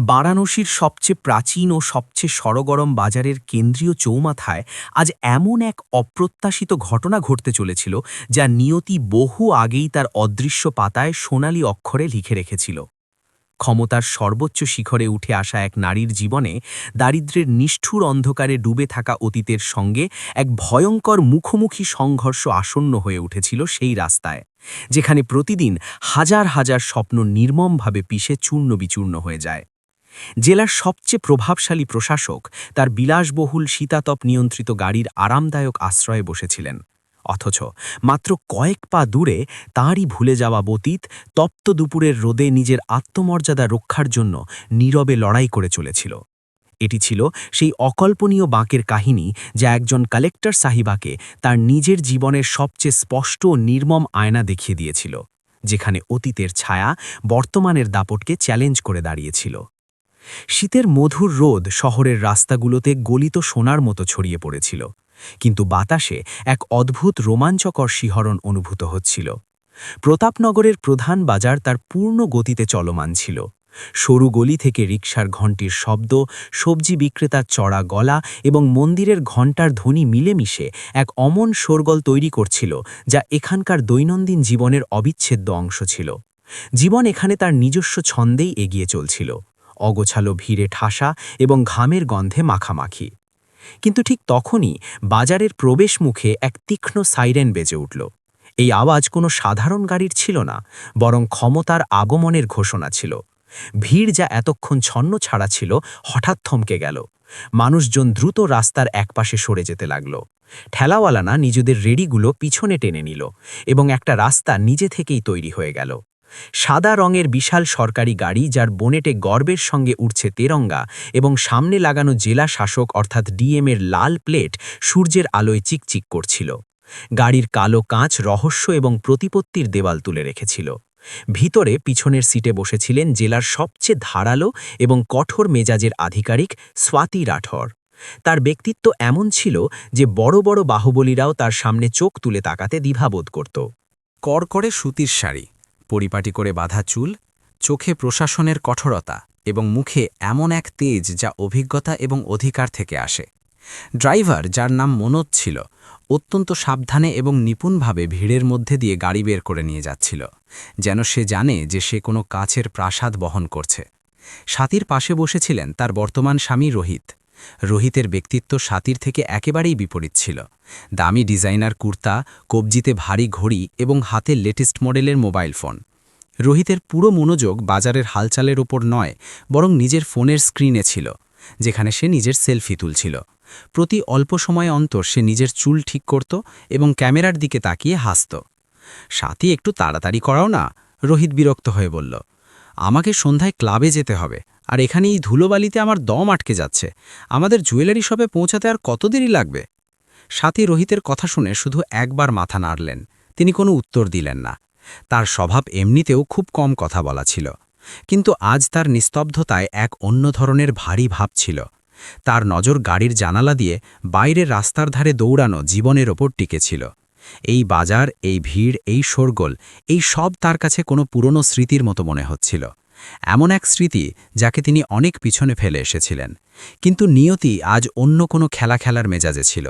বারাণসীর সবচেয়ে প্রাচীন ও সবচেয়ে সরগরম বাজারের কেন্দ্রীয় চৌমাথায় আজ এমন এক অপ্রত্যাশিত ঘটনা ঘটতে চলেছিল যা নিয়তি বহু আগেই তার অদৃশ্য পাতায় সোনালী অক্ষরে লিখে রেখেছিল। ক্ষমতার সর্বোচ্চ শিখরে উঠে আসা এক নারীর জীবনে দারিদ্র্যের নিষ্ঠুর অন্ধকারে ডুবে থাকা অতীতের সঙ্গে এক ভয়ঙ্কর মুখোমুখি সংঘর্ষ আসন্ন হয়ে উঠেছিল সেই রাস্তায়, যেখানে প্রতিদিন হাজার হাজার স্বপ্ন নির্মমভাবে পিষে চূর্ণ বিচূর্ণ হয়ে যায়। জেলার সবচেয়ে প্রভাবশালী প্রশাসক তার বিলাসবহুল শীতাতপ নিয়ন্ত্রিত গাড়ির আরামদায়ক আশ্রয়ে বসেছিলেন, অথচ মাত্র কয়েক পা দূরে তাঁরই ভুলে যাওয়া অতীত তপ্ত দুপুরের রোদে নিজের আত্মমর্যাদা রক্ষার জন্য নীরবে লড়াই করে চলেছিল। এটি ছিল সেই অকল্পনীয় বাঁকের কাহিনী যা একজন কালেক্টর সাহিবাকে তার নিজের জীবনের সবচেয়ে স্পষ্ট ও নির্মম আয়না দেখিয়ে দিয়েছিল, যেখানে অতীতের ছায়া বর্তমানের দাপটকে চ্যালেঞ্জ করে দাঁড়িয়েছিল। শীতের মধুর রোদ শহরের রাস্তাগুলোতে গলিত সোনার মতো ছড়িয়ে পড়েছিল, কিন্তু বাতাসে এক অদ্ভুত রোমাঞ্চকর শিহরণ অনুভূত হচ্ছিল। প্রতাপনগরের প্রধান বাজার তার পূর্ণ গতিতে চলমান ছিল। সরু গলি থেকে রিকশার ঘণ্টির শব্দ, সবজি বিক্রেতার চড়া গলা এবং মন্দিরের ঘণ্টার ধ্বনি মিলেমিশে এক অমন শোরগোল তৈরি করছিল, যা এখানকার দৈনন্দিন জীবনের অবিচ্ছেদ্য অংশ ছিল। জীবন এখানে তার নিজস্ব ছন্দেই এগিয়ে চলছিল, অগোছালো ভিড়ে ঠাসা এবং ঘামের গন্ধে মাখামাখি। কিন্তু ঠিক তখনই বাজারের প্রবেশ মুখে এক তীক্ষ্ণ সাইরেন বেজে উঠল। এই আওয়াজ কোনো সাধারণ গাড়ির ছিল না, বরং ক্ষমতার আগমনের ঘোষণা ছিল। ভিড় যা এতক্ষণ ছন্ন ছাড়া ছিল হঠাৎ থমকে গেল। মানুষজন দ্রুত রাস্তার একপাশে সরে যেতে লাগল। ঠেলাওয়ালানা নিজেদের রেডিগুলো পিছনে টেনে নিল এবং একটা রাস্তা নিজে থেকেই তৈরি হয়ে গেল। সাদা রঙের বিশাল সরকারি গাড়ি, যার বোনেটে গর্বের সঙ্গে উঠছে তেরঙ্গা এবং সামনে লাগানো জেলা শাসক অর্থাৎ ডিএমের লাল প্লেট সূর্যের আলোয় চিকচিক করছিল। গাড়ির কালো কাঁচ রহস্য এবং প্রতিপত্তির দেওয়াল তুলে রেখেছিল। ভিতরে পিছনের সিটে বসেছিলেন জেলার সবচেয়ে ধারালো এবং কঠোর মেজাজের আধিকারিক স্বাতি রাঠোর। তার ব্যক্তিত্ব এমন ছিল যে বড় বড় বাহুবলীরাও তার সামনে চোখ তুলে তাকাতে দ্বিধাবোধ করত। কড়কড়ে সুতির শাড়ি, পরিপাটি করে বাঁধা চুল, চোখে প্রশাসনের কঠোরতা এবং মুখে এমন এক তেজ যা অভিজ্ঞতা এবং অধিকার থেকে আসে। ড্রাইভার, যার নাম মনোজ ছিল, অত্যন্ত সাবধানে এবং নিপুণভাবে ভিড়ের মধ্যে দিয়ে গাড়ি বের করে নিয়ে যাচ্ছিল, যেন সে জানে যে সে কোনো কাছের প্রাসাদ বহন করছে। স্বাতীর পাশে বসেছিলেন তার বর্তমান স্বামী রোহিত। রোহিতের ব্যক্তিত্ব স্বাতীর থেকে একেবারেই বিপরীত ছিল। দামি ডিজাইনার কুর্তা, কবজিতে ভারী ঘড়ি এবং হাতে লেটেস্ট মডেলের মোবাইল ফোন। রোহিতের পুরো মনোযোগ বাজারের হালচালের ওপর নয়, বরং নিজের ফোনের স্ক্রিনে ছিল, যেখানে সে নিজের সেলফি তুলছিল। প্রতি অল্প সময় অন্তর সে নিজের চুল ঠিক করত এবং ক্যামেরার দিকে তাকিয়ে হাসত। স্বাতী, একটু তাড়াতাড়ি করাও না, রোহিত বিরক্ত হয়ে বলল। আমাকে সন্ধ্যায় ক্লাবে যেতে হবে, আর এখানে এই ধুলোবালিতে আমার দম আটকে যাচ্ছে। আমাদের জুয়েলারি শপে পৌঁছাতে আর কত দেরি লাগবে? স্বাতী রোহিতের কথা শুনে শুধু একবার মাথা নাড়লেন, তিনি কোনো উত্তর দিলেন না। তার স্বভাব এমনিতেও খুব কম কথা বলা ছিল, কিন্তু আজ তার নিস্তব্ধতায় এক অন্য ধরনের ভারী ভাব ছিল। তার নজর গাড়ির জানালা দিয়ে বাইরের রাস্তার ধারে দৌড়ানো জীবনের ওপর টিকেছিল। এই বাজার, এই ভিড়, এই শোরগোল, এই সব তার কাছে কোনো পুরনো স্মৃতির মতো মনে হচ্ছিল। এমন এক স্মৃতি যাকে তিনি অনেক পিছনে ফেলে এসেছিলেন। কিন্তু নিয়তি আজ অন্য কোনো খেলা খেলার মেজাজে ছিল।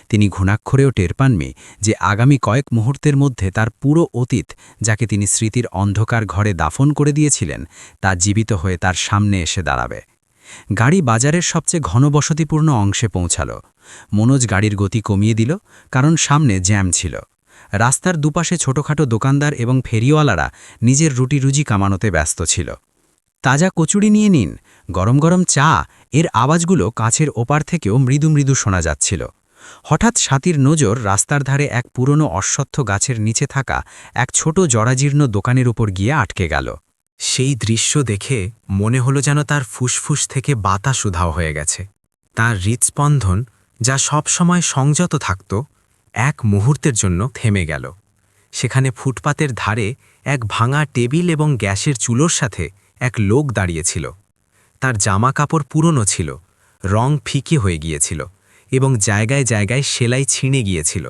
তিনি ঘুণাক্ষরেও টের পাননি যে আগামী কয়েক মুহূর্তের মধ্যে তার পুরো অতীত, যাকে তিনি স্মৃতির অন্ধকার ঘরে দাফন করে দিয়েছিলেন, তা জীবিত হয়ে তার সামনে এসে দাঁড়াবে। গাড়ি বাজারের সবচেয়ে ঘনবসতিপূর্ণ অংশে পৌঁছাল। মনোজ গাড়ির গতি কমিয়ে দিল, কারণ সামনে জ্যাম ছিল। রাস্তার দুপাশে ছোটখাটো দোকানদার এবং ফেরিওয়ালারা নিজের রুটি-রুজি কামানোতে ব্যস্ত ছিল। তাজা কচুরি নিয়ে নিন, গরম গরম চা, এর আওয়াজগুলো কাছের ওপার থেকেও মৃদু মৃদু শোনা যাচ্ছিল। হঠাৎ স্বাতীর নজর রাস্তার ধারে এক পুরনো অশ্বত্থ গাছের নিচে থাকা এক ছোট জরাজীর্ণ দোকানের উপর গিয়ে আটকে গেল। সেই দৃশ্য দেখে মনে হলো যেন তার ফুসফুস থেকে বাতাস উধাও হয়ে গেছে। তার হৃৎস্পন্দন, যা সবসময় সংযত থাকত, এক মুহূর্তের জন্য থেমে গেল। সেখানে ফুটপাতের ধারে এক ভাঙা টেবিল এবং গ্যাসের চুলোর সাথে এক লোক দাঁড়িয়েছিল। তার জামা কাপড় পুরনো ছিল, রং ফিকে হয়ে গিয়েছিল এবং জায়গায় জায়গায় সেলাই ছিঁড়ে গিয়েছিল।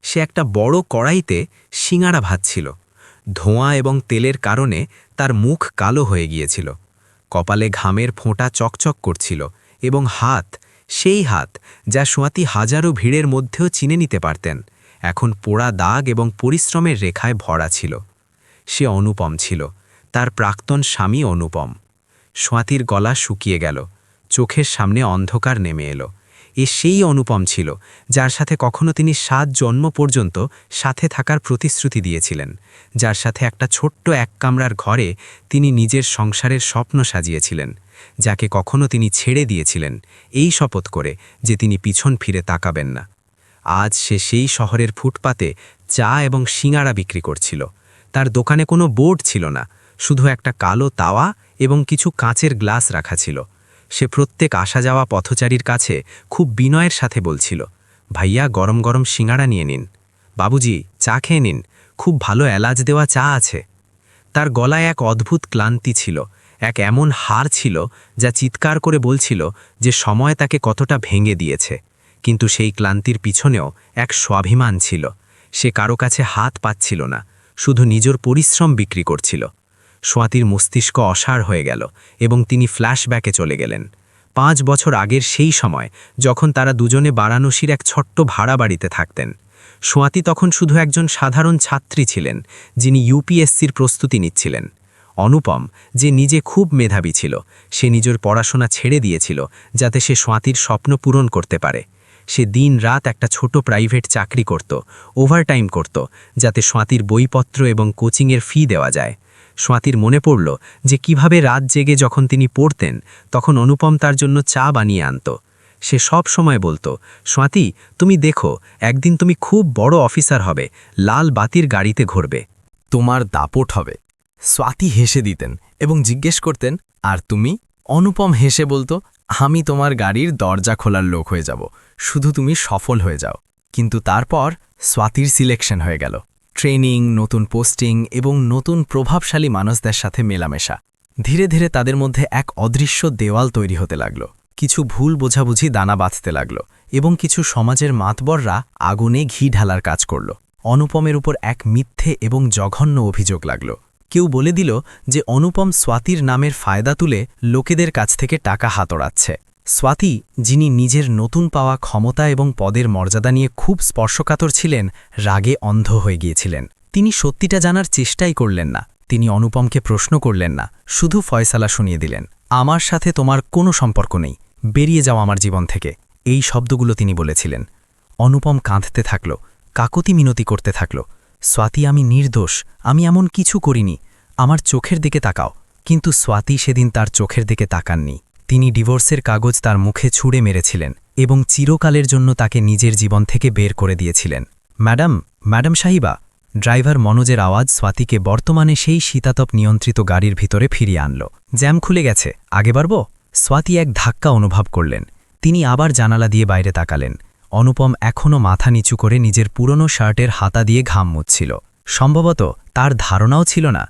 সে একটা বড় কড়াইতে সিঙাড়া ভাজছিল। ধোঁয়া এবং তেলের কারণে তার মুখ কালো হয়ে গিয়েছিল। কপালে ঘামের ফোঁটা চকচক করছিল এবং হাত, সেই হাত যা সোয়াতি হাজারো ভিড়ের মধ্যেও চিনে নিতে পারতেন, এখন পোড়া দাগ এবং পরিশ্রমের রেখায় ভরা ছিল। সে অনুপম ছিল, তার প্রাক্তন স্বামী অনুপম। সোয়াতির গলা শুকিয়ে গেল, চোখের সামনে অন্ধকার নেমে এলো। সেই অনুপম ছিল যার সাথে কখনো তিনি 7 জন্ম পর্যন্ত সাথে থাকার প্রতিশ্রুতি দিয়েছিলেন, যার সাথে একটা ছোট্ট এক কামরার ঘরে তিনি নিজের সংসারের স্বপ্ন সাজিয়েছিলেন, যাকে কখনো তিনি ছেড়ে দিয়েছিলেন এই শপথ করে যে তিনি পিছন ফিরে তাকাবেন না। আজ সে সেই শহরের ফুটপাতে চা এবং সিঙাড়া বিক্রি করছিল। তার দোকানে কোনো বোর্ড ছিল না, শুধু একটা কালো তাওয়া এবং কিছু কাঁচের গ্লাস রাখা ছিল। সে প্রত্যেক আসা যাওয়া পথচারীর কাছে খুব বিনয়ের সাথে বলছিল, ভাইয়া গরম গরম সিঙাড়া নিয়ে নিন, বাবুজি চা খেয়ে নিন, খুব ভালো এলাচ দেওয়া চা আছে। তার গলায় এক অদ্ভুত ক্লান্তি ছিল, এক এমন হার ছিল যা চিৎকার করে বলছিল যে সময় তাকে কতটা ভেঙে দিয়েছে। কিন্তু সেই ক্লান্তির পিছনেও এক স্বাভিমান ছিল। সে কারো কাছে হাত পাচ্ছিল না, শুধু নিজের পরিশ্রম বিক্রি করছিল। সোয়াতির মস্তিষ্ক অসাড় হয়ে গেল এবং তিনি ফ্ল্যাশব্যাকে চলে গেলেন 5 বছর আগের সেই সময়, যখন তারা দুজনে বারাণসীর এক ছোট্ট ভাড়া বাড়িতে থাকতেন। সোয়াতি তখন শুধু একজন সাধারণ ছাত্রী ছিলেন, যিনি ইউপিএসসির প্রস্তুতি নিচ্ছিলেন। অনুপম, যে নিজে খুব মেধাবী ছিল, সে নিজের পড়াশোনা ছেড়ে দিয়েছিল যাতে সে সোয়াতির স্বপ্ন পূরণ করতে পারে। সে দিন রাত একটা ছোট প্রাইভেট চাকরি করত, ওভারটাইম করত, যাতে সোয়াতির বইপত্র এবং কোচিংয়ের ফি দেওয়া যায়। সোয়াতির মনে পড়ল যে কিভাবে রাত জেগে যখন তিনি পড়তেন তখন অনুপম তার জন্য চা বানিয়ে আনত। সে সব সময় বলতো, সোয়াতি তুমি দেখো, একদিন তুমি খুব বড় অফিসার হবে, লাল বাতির গাড়িতে ঘুরবে, তোমার দাপট হবে। স্বাতি হেসে দিতেন এবং জিজ্ঞেস করতেন, আর তুমি? অনুপম হেসে বলতো, আমি তোমার গাড়ির দরজা খোলার লোক হয়ে যাব, শুধু তুমি সফল হয়ে যাও। কিন্তু তারপর স্বাতির সিলেকশন হয়ে গেল। ট্রেনিং, নতুন পোস্টিং এবং নতুন প্রভাবশালী মানুষদের সাথে মেলামেশা। ধীরে ধীরে তাদের মধ্যে এক অদৃশ্য দেওয়াল তৈরি হতে লাগল। কিছু ভুল বোঝাবুঝি দানা বাঁধতে লাগল এবং কিছু সমাজের মাতবররা আগুনে ঘি ঢালার কাজ করল। অনুপমের উপর এক মিথ্যে এবং জঘন্য অভিযোগ লাগল। কেউ বলে দিল যে অনুপম স্বাতির নামের ফায়দা তুলে লোকেদের কাছ থেকে টাকা হাতড়াচ্ছে। স্বাতি, যিনি নিজের নতুন পাওয়া ক্ষমতা এবং পদের মর্যাদা নিয়ে খুব স্পর্শকাতর ছিলেন, রাগে অন্ধ হয়ে গিয়েছিলেন। তিনি সত্যিটা জানার চেষ্টাই করলেন না। তিনি অনুপমকে প্রশ্ন করলেন না, শুধু ফয়সালা শুনিয়ে দিলেন, আমার সাথে তোমার কোনো সম্পর্ক নেই, বেরিয়ে যাও আমার জীবন থেকে। এই শব্দগুলো তিনি বলেছিলেন। অনুপম কাঁদতে থাকল, কাকতি মিনতি করতে থাকল, স্বাতি আমি নির্দোষ, আমি এমন কিছু করিনি, আমার চোখের দিকে তাকাও। কিন্তু স্বাতি সেদিন তার চোখের দিকে তাকাননি। তিনি ডিভোর্সের কাগজ তার মুখে ছুঁড়ে মেরেছিলেন এবং চিরকালের জন্য তাকে নিজের জীবন থেকে বের করে দিয়েছিলেন। ম্যাডাম সাহিবা। ড্রাইভার মনোজের আওয়াজ স্বাতিকে বর্তমানে সেই শীতাতপ নিয়ন্ত্রিত গাড়ির ভিতরে ফিরিয়ে আনল। জ্যাম খুলে গেছে, আগে বাড়ব? স্বাতি এক ধাক্কা অনুভব করলেন। তিনি আবার জানালা দিয়ে বাইরে তাকালেন। অনুপম এখনও মাথা নিচু করে নিজের পুরনো শার্টের হাতা দিয়ে ঘাম মুছছিল। সম্ভবত তার ধারণাও ছিল না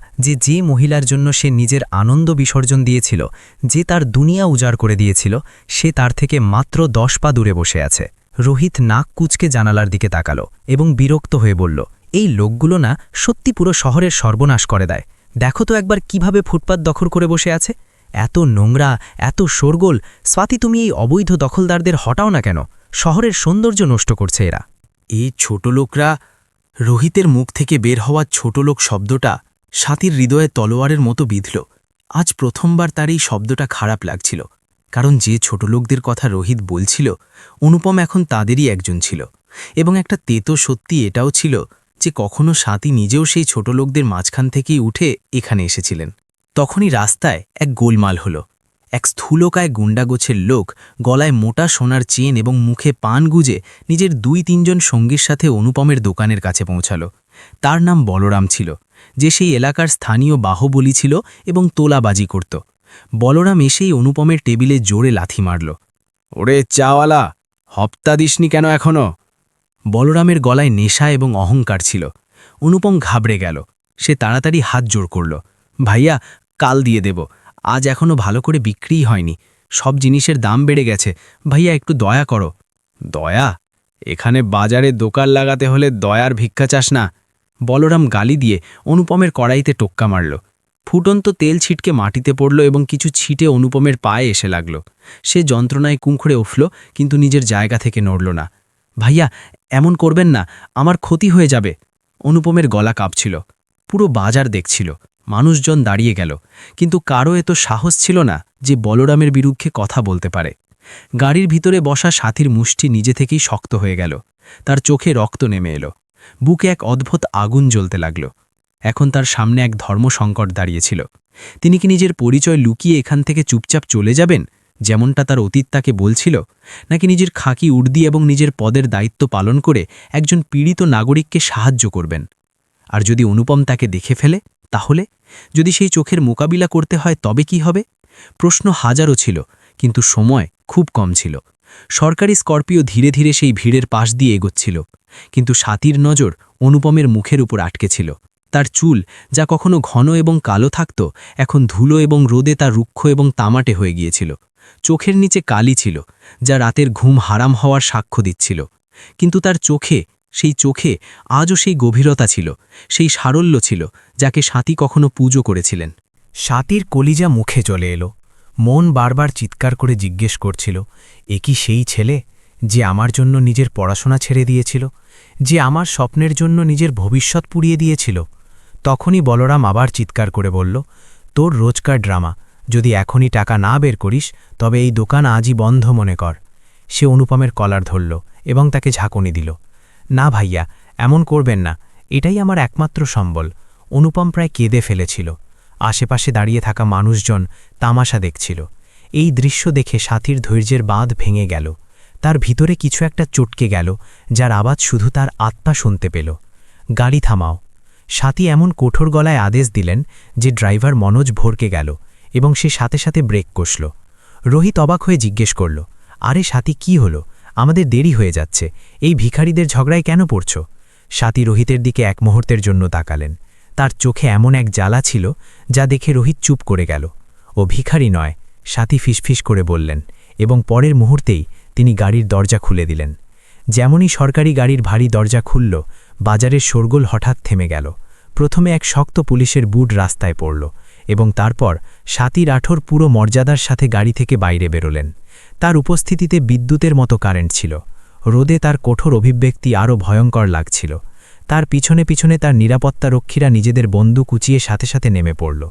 যে মহিলার জন্য সে নিজের আনন্দ বিসর্জন দিয়েছিল, যে তার দুনিয়া উজাড় করে দিয়েছিল, সে তার থেকে মাত্র 10 পা দূরে বসে আছে। রোহিত নাক কুচকে জানালার দিকে তাকালো এবং বিরক্ত হয়ে বলল, এই লোকগুলো না সত্যি পুরো শহরের সর্বনাশ করে দেয়। দেখো তো একবার কিভাবে ফুটপাত দখল করে বসে আছে, এত নোংরা, এত শোরগোল। স্বাতি, তুমি এই অবৈধ দখলদারদের হটাও না কেন? শহরের সৌন্দর্য নষ্ট করছে এরা। এই ছোট লোকরা। রোহিতের মুখ থেকে বের হওয়া ছোট লোক শব্দটা স্বাতীর হৃদয়ে তলোয়ারের মতো বিঁধল। আজ প্রথমবার তার এই শব্দটা খারাপ লাগছিল, কারণ যে ছোট লোকদের কথা রোহিত বলছিল, অনুপম এখন তাদেরই একজন ছিল। এবং একটা তেতো সত্যি এটাও ছিল যে কখনো স্বাতী নিজেও সেই ছোট লোকদের মাঝখান থেকেই উঠে এখানে এসেছিলেন। তখনই রাস্তায় এক গোলমাল হলো। এক স্থূলকায় গুন্ডাগোছের লোক গলায় মোটা সোনার চেন এবং মুখে পান গুজে নিজের 2-3 জন সঙ্গীর সাথে অনুপমের দোকানের কাছে পৌঁছালো। তার নাম বলরাম ছিল, যে সেই এলাকার স্থানীয় বাহুবলী ছিল এবং তোলাবাজি করত। বলরাম এসেই অনুপমের টেবিলে জোরে লাথি মারল। ওরে চাওয়ালা, হপ্তা দিসনি কেন এখনো? বলরামের গলায় নেশা এবং অহংকার ছিল। অনুপম ঘাবড়ে গেল। সে তাড়াতাড়ি হাত জোড় করল। ভাইয়া, কাল দিয়ে দেব, আজ এখনো ভালো করে বিক্রিই হয়নি, সব জিনিসের দাম বেড়ে গেছে, ভাইয়া একটু দয়া করো। দয়া? এখানে বাজারে দোকান লাগাতে হলে দয়ার ভিক্ষা চাস না? বলরাম গালি দিয়ে অনুপমের কড়াইতে টোক্কা মারল। ফুটন্ত তেল ছিটকে মাটিতে পড়ল এবং কিছু ছিটে অনুপমের পায়ে এসে লাগল। সে যন্ত্রণায় কুঁকড়ে উঠল, কিন্তু নিজের জায়গা থেকে নড়ল না। ভাইয়া, এমন করবেন না, আমার ক্ষতি হয়ে যাবে। অনুপমের গলা কাঁপছিল। পুরো বাজার দেখছিল, মানুষজন দাঁড়িয়ে গেল, কিন্তু কারও এত সাহস ছিল না যে বলরামের বিরুদ্ধে কথা বলতে পারে। গাড়ির ভিতরে বসা সাথীর মুষ্টি নিজে থেকেই শক্ত হয়ে গেল। তার চোখে রক্ত নেমে এলো, বুকে এক অদ্ভুত আগুন জ্বলতে লাগল। এখন তার সামনে এক ধর্মসংকট দাঁড়িয়েছিল। তিনি কি নিজের পরিচয় লুকিয়ে এখান থেকে চুপচাপ চলে যাবেন, যেমনটা তার অতীত তাকে বলছিল, নাকি নিজের খাকি উর্দি এবং নিজের পদের দায়িত্ব পালন করে একজন পীড়িত নাগরিককে সাহায্য করবেন? আর যদি অনুপম তাকে দেখে ফেলে, তাহলে যদি সেই চোখের মোকাবিলা করতে হয়, তবে কি হবে? প্রশ্ন হাজারো ছিল, কিন্তু সময় খুব কম ছিল। সরকারি স্করপিও ধীরে ধীরে সেই ভিড়ের পাশ দিয়ে এগোচ্ছিল, কিন্তু সাথীর নজর অনুপমের মুখের উপর আটকে ছিল। তার চুল, যা কখনো ঘন এবং কালো থাকত, এখন ধুলো এবং রোদে তা রুক্ষ এবং তামাটে হয়ে গিয়েছিল। চোখের নিচে কালি ছিল, যা রাতের ঘুম হারাম হওয়ার সাক্ষ্য দিচ্ছিল। কিন্তু তার চোখে, সেই চোখে আজও সেই গভীরতা ছিল, সেই সারল্য ছিল, যাকে সাথী কখনো পুজো করেছিলেন। সাথীর কলিজা মুখে চলে এলো। মন বারবার চিৎকার করে জিজ্ঞেস করছিল, এ কি সেই ছেলে যে আমার জন্য নিজের পড়াশোনা ছেড়ে দিয়েছিল, যে আমার স্বপ্নের জন্য নিজের ভবিষ্যৎ পুড়িয়ে দিয়েছিল? তখনই বলরাম আবার চিৎকার করে বলল, তোর রোজকার ড্রামা, যদি এখনই টাকা না বের করিস তবে এই দোকান আজই বন্ধ মনে কর। সে অনুপমের কলার ধরল এবং তাকে ঝাঁকুনি দিল। না ভাইয়া, এমন করবেন না, এটাই আমার একমাত্র সম্বল। অনুপম প্রায় কেঁদে ফেলেছিল। আশেপাশে দাঁড়িয়ে থাকা মানুষজন তামাশা দেখছিল। এই দৃশ্য দেখে সাথীর ধৈর্যের বাঁধ ভেঙে গেল। তার ভিতরে কিছু একটা চটকে গেল, যার আওয়াজ শুধু তার আত্মা শুনতে পেল। গাড়ি থামাও। সাথী এমন কঠোর গলায় আদেশ দিলেন যে ড্রাইভার মনোজ ভরকে গেল এবং সে সাথে সাথে ব্রেক কষল। রোহিত অবাক হয়ে জিজ্ঞেস করল, আরে সাথী, কি হলো? আমাদের দেরি হয়ে যাচ্ছে, এই ভিখারিদের ঝগড়ায় কেন পড়ছ? সাথী রোহিতের দিকে এক মুহূর্তের জন্য তাকালেন। তার চোখে এমন এক জ্বালা ছিল যা দেখে রোহিত চুপ করে গেল। ও ভিখারি নয়, সাথী ফিসফিস করে বললেন, এবং পরের মুহূর্তেই তিনি গাড়ির দরজা খুলে দিলেন। যেমনই সরকারি গাড়ির ভারী দরজা খুলল, বাজারের শোরগোল হঠাৎ থেমে গেল। প্রথমে এক শক্ত পুলিশের বুট রাস্তায় পড়ল, এবং তারপর সাথী রাঠোর পুরো মর্যাদার সাথে গাড়ি থেকে বাইরে বেরোলেন। তার উপস্থিতিতে বিদ্যুতের মতো কারেন্ট ছিল। রোদে তার কঠোর অভিব্যক্তি আরও ভয়ঙ্কর লাগছিল। তার পিছনে পিছনে তার নিরাপত্তারক্ষীরা নিজেদের বন্দুক উঁচিয়ে সাথে সাথে নেমে পড়ল।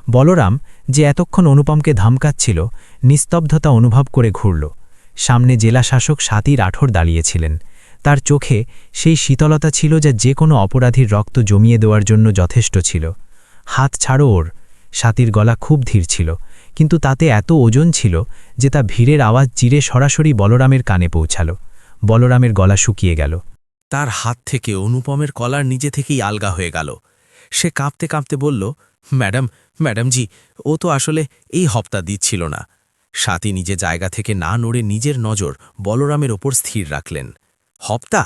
বলরাম, যে এতক্ষণ অনুপমকে ধমকাচ্ছিল, নিস্তব্ধতা অনুভব করে ঘুরল। সামনে জেলা শাসক সাথী রাঠোর দাঁড়িয়েছিলেন। তার চোখে সেই শীতলতা ছিল যা যে কোনো অপরাধীর রক্ত জমিয়ে দেওয়ার জন্য যথেষ্ট ছিল। হাত ছাড়ো ওর। সাথীর গলা খুব ধীর ছিল, কিন্তু তাতে এত ওজন ছিল যে তা ভিড়ের আওয়াজ চিরে সরাসরি বলরামের কানে পৌঁছাল। বলরামের গলা শুকিয়ে গেল। তার হাত থেকে অনুপমের কলার নিজে থেকেই আলগা হয়ে গেল। সে কাঁপতে কাঁপতে বলল, ম্যাডামজি, ও তো আসলে এই হপ্তা দিচ্ছিল না। সাথী নিজে জায়গা থেকে না নড়ে নিজের নজর বলরামের ওপর স্থির রাখলেন। হপ্তা?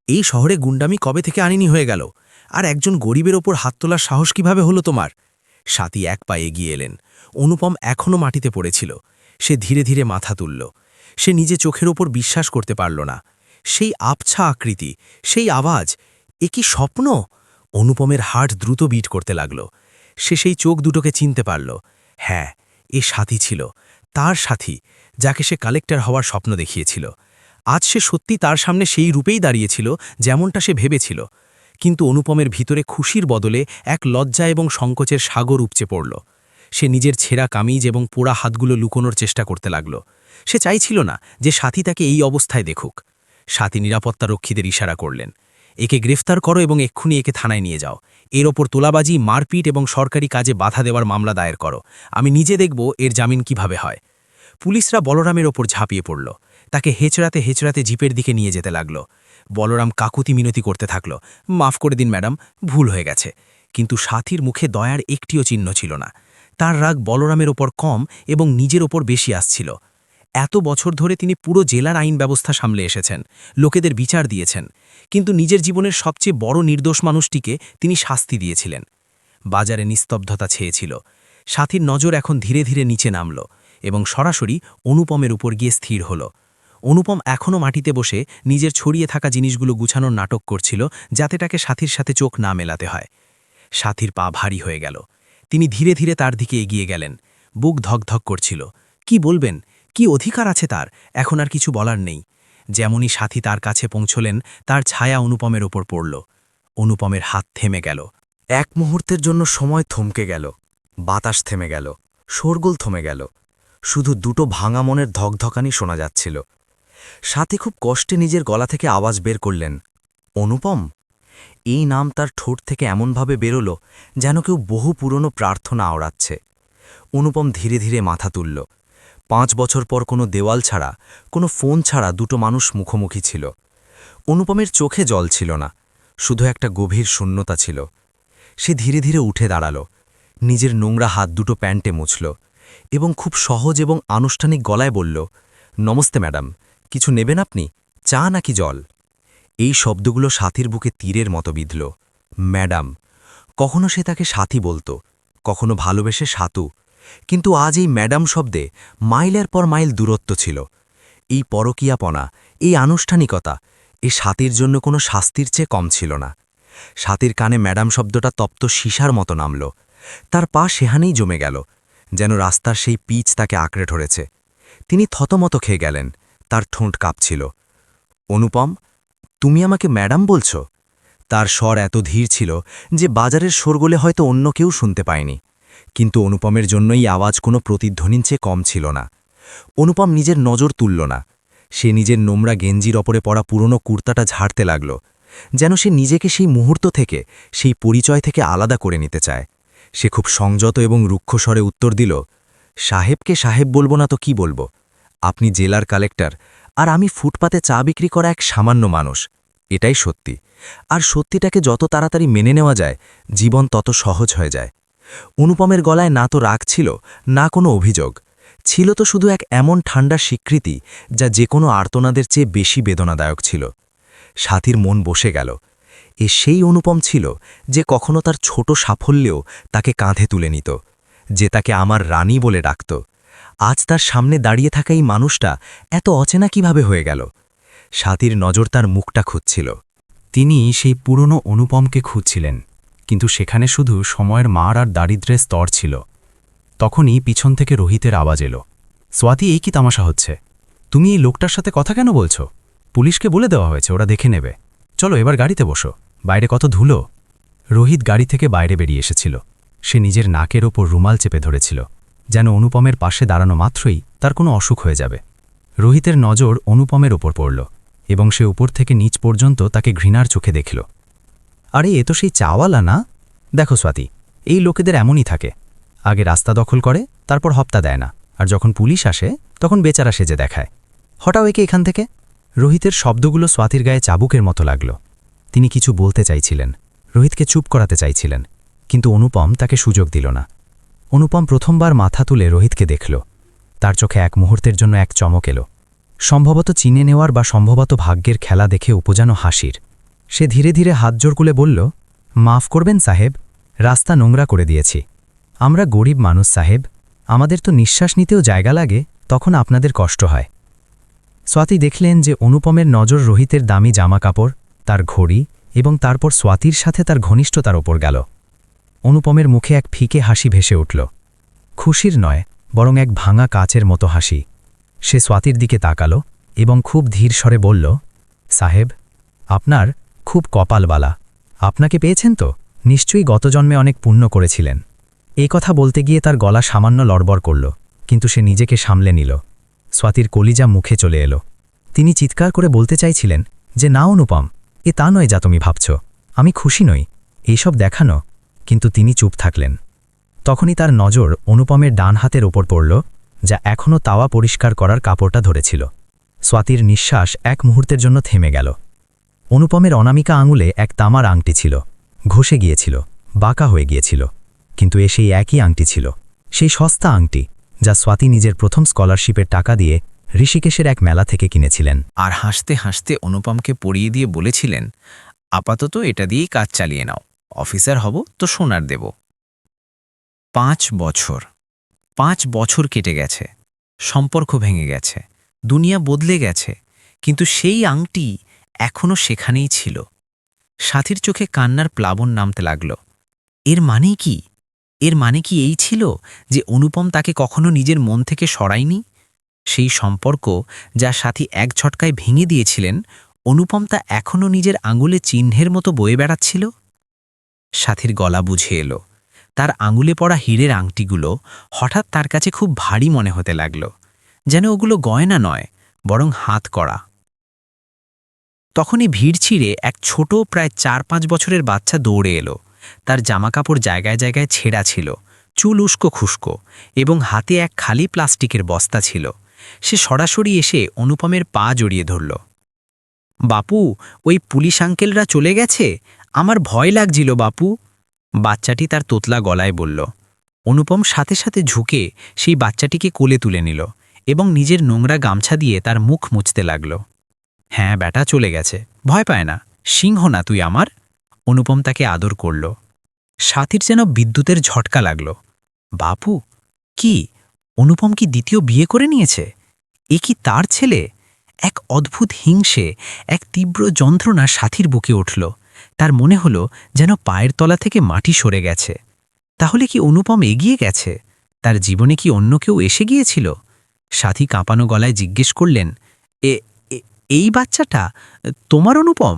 এই শহরে গুন্ডামি কবে থেকে আনিনি হয়ে গেল? আর একজন গরিবের ওপর হাত তোলার সাহস কিভাবে হলো তোমার? সাথী এক পা এগিয়ে এলেন। অনুপম এখনও মাটিতে পড়েছিল। সে ধীরে ধীরে মাথা তুলল। সে নিজে চোখের ওপর বিশ্বাস করতে পারল না। সেই আবছা আকৃতি, সেই আওয়াজ, এ কি স্বপ্ন? অনুপমের হার্ট দ্রুত বিট করতে লাগল। সে সেই চোখ দুটোকে চিনতে পারল। হ্যাঁ, এ সাথী ছিল, তার সাথী, যাকে সে কালেক্টর হওয়ার স্বপ্ন দেখিয়েছিল। আজ সে সত্যি তার সামনে সেই রূপেই দাঁড়িয়েছিল, যেমনটা সে ভেবেছিল। কিন্তু অনুপমের ভিতরে খুশির বদলে এক লজ্জা এবং সংকোচের সাগর উপচে পড়ল। সে নিজের ছেঁড়া কামিজ এবং পোড়া হাতগুলো লুকোনোর চেষ্টা করতে লাগল। সে চাইছিল না যে সাথী তাকে এই অবস্থায় দেখুক। সাথী নিরাপত্তারক্ষীদের ইশারা করলেন, একে গ্রেফতার করো এবং এক্ষুনি একে থানায় নিয়ে যাও। এর ওপর তোলাবাজি, মারপিট এবং সরকারি কাজে বাধা দেওয়ার মামলা দায়ের করো। আমি নিজে দেখব এর জামিন কিভাবে হয়। পুলিশরা বলরামের ওপর ঝাঁপিয়ে পড়ল। তাকে হেঁচড়াতে হেঁচড়াতে জিপের দিকে নিয়ে যেতে লাগল। বলরাম কাকুতি মিনতি করতে থাকল, মাফ করে দিন ম্যাডাম, ভুল হয়ে গেছে। কিন্তু সাথীর মুখে দয়ার একটিও চিহ্ন ছিল না। তার রাগ বলরামের ওপর কম এবং নিজের ওপর বেশি আসছিল। এত বছর ধরে তিনি পুরো জেলার আইন ব্যবস্থা সামলে এসেছেন, লোকেদের বিচার দিয়েছেন, কিন্তু নিজের জীবনের সবচেয়ে বড় নির্দোষ মানুষটিকে তিনি শাস্তি দিয়েছিলেন। বাজারে নিস্তব্ধতা ছেয়েছিল। সাথীর নজর এখন ধীরে ধীরে নিচে নামল এবং সরাসরি অনুপমের উপর গিয়ে স্থির হল। অনুপম এখনও মাটিতে বসে নিজের ছড়িয়ে থাকা জিনিসগুলো গুছানোর নাটক করছিল, যাতে তাকে সাথীর সাথে চোখ না মেলাতে হয়। সাথীর পা ভারী হয়ে গেল। তিনি ধীরে ধীরে তার দিকে এগিয়ে গেলেন। বুক ধকধক করছিল। কি বলবেন? কি অধিকার আছে তার? এখন আর কিছু বলার নেই। যেমনই সাথী তার কাছে পৌঁছলেন, তার ছায়া অনুপমের ওপর পড়ল। অনুপমের হাত থেমে গেল। এক মুহূর্তের জন্য সময় থমকে গেল, বাতাস থেমে গেল, শোরগোল থমে গেল। শুধু দুটো ভাঙা মনের ধকধকানি শোনা যাচ্ছিল। সাথী খুব কষ্টে নিজের গলা থেকে আওয়াজ বের করলেন, অনুপম। এই নাম তার ঠোঁট থেকে এমনভাবে বেরোল যেন কেউ বহু পুরনো প্রার্থনা আওড়াচ্ছে। অনুপম ধীরে ধীরে মাথা তুলল। 5 বছর পর কোনো দেওয়াল ছাড়া, কোনো ফোন ছাড়া দুটো মানুষ মুখোমুখি ছিল। অনুপমের চোখে জল ছিল না, শুধু একটা গভীর শূন্যতা ছিল। সে ধীরে ধীরে উঠে দাঁড়াল, নিজের নোংরা হাত দুটো প্যান্টে মুছল এবং খুব সহজ এবং আনুষ্ঠানিক গলায় বলল, নমস্তে ম্যাডাম, কিছু নেবেন আপনি? চা নাকি জল? এই শব্দগুলো সাথীর বুকে তীরের মতো বিঁধল। ম্যাডাম। কখনো সে তাকে সাথী বলতো, কখনো ভালোবেসে সাতু, কিন্তু আজ এই ম্যাডাম শব্দে মাইলের পর মাইল দূরত্ব ছিল। এই পরকীয়াপনা, এই আনুষ্ঠানিকতা, এই সাথীর জন্য কোনো শাস্তির চেয়ে কম ছিল না। সাথীর কানে ম্যাডাম শব্দটা তপ্ত সীসার মতো নামল। তার পা সেহানেই জমে গেল, যেন রাস্তার সেই পিচ তাকে আঁকড়ে ধরেছে। তিনি থতমত খেয়ে গেলেন, তার ঠোঁট কাঁপছিল। অনুপম, তুমি আমাকে ম্যাডাম বলছো? তার স্বর এত ধীর ছিল যে বাজারের শোরগোলে হয়তো অন্য কেউ শুনতে পায়নি, কিন্তু অনুপমের জন্যই আওয়াজ কোনো প্রতিধ্বনির চেয়ে কম ছিল না। অনুপম নিজের নজর তুলল না। সে নিজের নোংরা গেঞ্জির ওপরে পড়া পুরনো কুর্তাটা ঝাড়তে লাগল, যেন সে নিজেকে সেই মুহূর্ত থেকে, সেই পরিচয় থেকে আলাদা করে নিতে চায়। সে খুব সংযত এবং রুক্ষ স্বরে উত্তর দিল, সাহেবকে সাহেব বলবো না তো কি বলবো? আপনি জেলার কালেক্টর, আর আমি ফুটপাতে চা বিক্রি করা এক সামান্য মানুষ। এটাই সত্যি, আর সত্যিটাকে যত তাড়াতাড়ি মেনে নেওয়া যায়, জীবন তত সহজ হয়ে যায়। অনুপমের গলায় না তো রাগ ছিল, না কোনো অভিযোগ ছিল, তো শুধু এক এমন ঠান্ডা স্বীকৃতি যা যে কোনো আর্তনাদের চেয়ে বেশি বেদনাদায়ক ছিল। সাথীর মন বসে গেল। এ সেই অনুপম ছিল যে কখনো তার ছোট সাফল্যেও তাকে কাঁধে তুলে নিত, যে তাকে আমার রানী বলে ডাকত। আজ তার সামনে দাঁড়িয়ে থাকা এই মানুষটা এত অচেনা কিভাবে হয়ে গেল? সাথীর নজর তার মুখটা খুঁজছিল। তিনি সেই পুরনো অনুপমকে খুঁজছিলেন, কিন্তু সেখানে শুধু সময়ের মার আর দারিদ্র্যের স্তর ছিল। তখনই পিছন থেকে রোহিতের আওয়াজ এলো, স্বাতী, এই কি তামাশা হচ্ছে? তুমি এই লোকটার সাথে কথা কেন বলছো? পুলিশকে বলে দেওয়া হয়েছে, ওরা দেখে নেবে। চলো এবার গাড়িতে বসো, বাইরে কত ধুলো। রোহিত গাড়ি থেকে বাইরে বেরিয়ে এসেছিল। সে নিজের নাকের ওপর রুমাল চেপে ধরেছিল, যেন অনুপমের পাশে দাঁড়ানো মাত্রই তার কোনো অসুখ হয়ে যাবে। রোহিতের নজর অনুপমের ওপর পড়ল, এবং সে উপর থেকে নিচ পর্যন্ত তাকে ঘৃণার চোখে দেখল। আরে এ তো সেই চাওয়ালা না? দেখো স্বাতী, এই লোকেদের এমনই থাকে, আগে রাস্তা দখল করে, তারপর হপ্তা দেয় না, আর যখন পুলিশ আসে তখন বেচারা সেজে দেখায়। হটাও একে এখান থেকে। রোহিতের শব্দগুলো স্বাতীর গায়ে চাবুকের মতো লাগল। তিনি কিছু বলতে চাইছিলেন, রোহিতকে চুপ করাতে চাইছিলেন, কিন্তু অনুপম তাকে সুযোগ দিল না। অনুপম প্রথমবার মাথা তুলে রোহিতকে দেখল। তার চোখে এক মুহূর্তের জন্য এক চমক এলো, সম্ভবত চিনে নেওয়ার বা সম্ভবত ভাগ্যের খেলা দেখে উপজানো হাসির। সে ধীরে ধীরে হাত জোর করে বলল, মাফ করবেন সাহেব, রাস্তা নোংরা করে দিয়েছি। আমরা গরিব মানুষ সাহেব, আমাদের তো নিঃশ্বাস নিতেও জায়গা লাগে, তখন আপনাদের কষ্ট হয়। স্বাতী দেখলেন যে অনুপমের নজর রোহিতের দামি জামাকাপড়, তার ঘড়ি এবং তারপর স্বাতীর সাথে তার ঘনিষ্ঠতার ওপর গেল। অনুপমের মুখে এক ফিকে হাসি ভেসে উঠল, খুশির নয়, বরং এক ভাঙা কাচের মতো হাসি। সে স্বাতীর দিকে তাকালো এবং খুব ধীর স্বরে বলল, সাহেব, আপনার খুব কপালবালা। আপনাকে পেয়েছেন তো? নিশ্চয়ই গত জন্মে অনেক পুণ্য করেছিলেন। এই কথা বলতে গিয়ে তার গলা সামান্য লড়বড় করল, কিন্তু সে নিজেকে সামলে নিল। স্বাতীর কলিজা মুখে চলে এলো। তিনি চিৎকার করে বলতে চাইছিলেন যে, না অনুপম, এ তা নয় যা তুমি ভাবছ, আমি খুশি নই, এইসব দেখানো, কিন্তু তিনি চুপ থাকলেন। তখনই তার নজর অনুপমের ডান হাতের ওপর পড়ল, যা এখনও তাওয়া পরিষ্কার করার কাপড়টা ধরেছিল। স্বাতীর নিঃশ্বাস এক মুহূর্তের জন্য থেমে গেল। অনুপমের অনামিকা আঙুলে এক তামার আংটি ছিল, ঘষে গিয়েছিল, বাঁকা হয়ে গিয়েছিল, কিন্তু এ সেই একই আংটি ছিল, সেই সস্তা আংটি যা স্বাতী নিজের প্রথম স্কলারশিপের টাকা দিয়ে ঋষিকেশের এক মেলা থেকে কিনেছিলেন। আর হাসতে হাসতে অনুপমকে পরিয়ে দিয়ে বলেছিলেন, আপাতত এটা দিয়েই কাজ চালিয়ে নাও, অফিসার হব তো সোনার দেব। 5 বছর 5 বছর কেটে গেছে, সম্পর্ক ভেঙে গেছে, দুনিয়া বদলে গেছে, কিন্তু সেই আংটি এখনও সেখানেই ছিল। সাথীর চোখে কান্নার প্লাবন নামতে লাগল। এর মানেই কি? এর মানে কি এই ছিল যে অনুপম তাকে কখনো নিজের মন থেকে সরায়নি? সেই সম্পর্ক যা সাথী এক ঝটকায় ভেঙে দিয়েছিলেন, অনুপম তা এখনও নিজের আঙুলে চিহ্নের মতো বয়ে বেড়াচ্ছিল। সাথীর গলা বুঝে এলো। তার আঙুলে পড়া হীরের আংটিগুলো হঠাৎ তার কাছে খুব ভারী মনে হতে লাগল, যেন ওগুলো গয়না নয়, বরং হাত করা। তখনই ভিড় ছিঁড়ে এক ছোট প্রায় ৪-৫ বছরের বাচ্চা দৌড়ে এলো। তার জামাকাপড় জায়গায় জায়গায় ছেঁড়া ছিল, চুল উস্কো খুস্কো, এবং হাতে এক খালি প্লাস্টিকের বস্তা ছিল। সে সরাসরি এসে অনুপমের পা জড়িয়ে ধরল। বাপু, ওই পুলিশ আঙ্কেলরা চলে গেছে, আমার ভয় লাগছিল বাপু, বাচ্চাটি তার তোতলা গলায় বলল। অনুপম সাথে সাথে ঝুঁকে সেই বাচ্চাটিকে কোলে তুলে নিল এবং নিজের নোংরা গামছা দিয়ে তার মুখ মুছতে লাগল। হ্যাঁ বেটা, চলে গেছে, ভয় পায় না, সিংহ না তুই আমার। অনুপম তাকে আদর করল। সাথীর যেন বিদ্যুতের ঝটকা লাগল। বাপু, কি অনুপম কি দ্বিতীয় বিয়ে করে নিয়েছে? এ কি তার ছেলে? এক অদ্ভুত হিংসে, এক তীব্র যন্ত্রণা সাথীর বুকে উঠল। তার মনে হলো যেন পায়ের তলা থেকে মাটি সরে গেছে। তাহলে কি অনুপম এগিয়ে গেছে? তার জীবনে কি অন্য কেউ এসে গিয়েছিল? সাথী কাঁপানো গলায় জিজ্ঞেস করলেন, এই বাচ্চাটা তোমার অনুপম?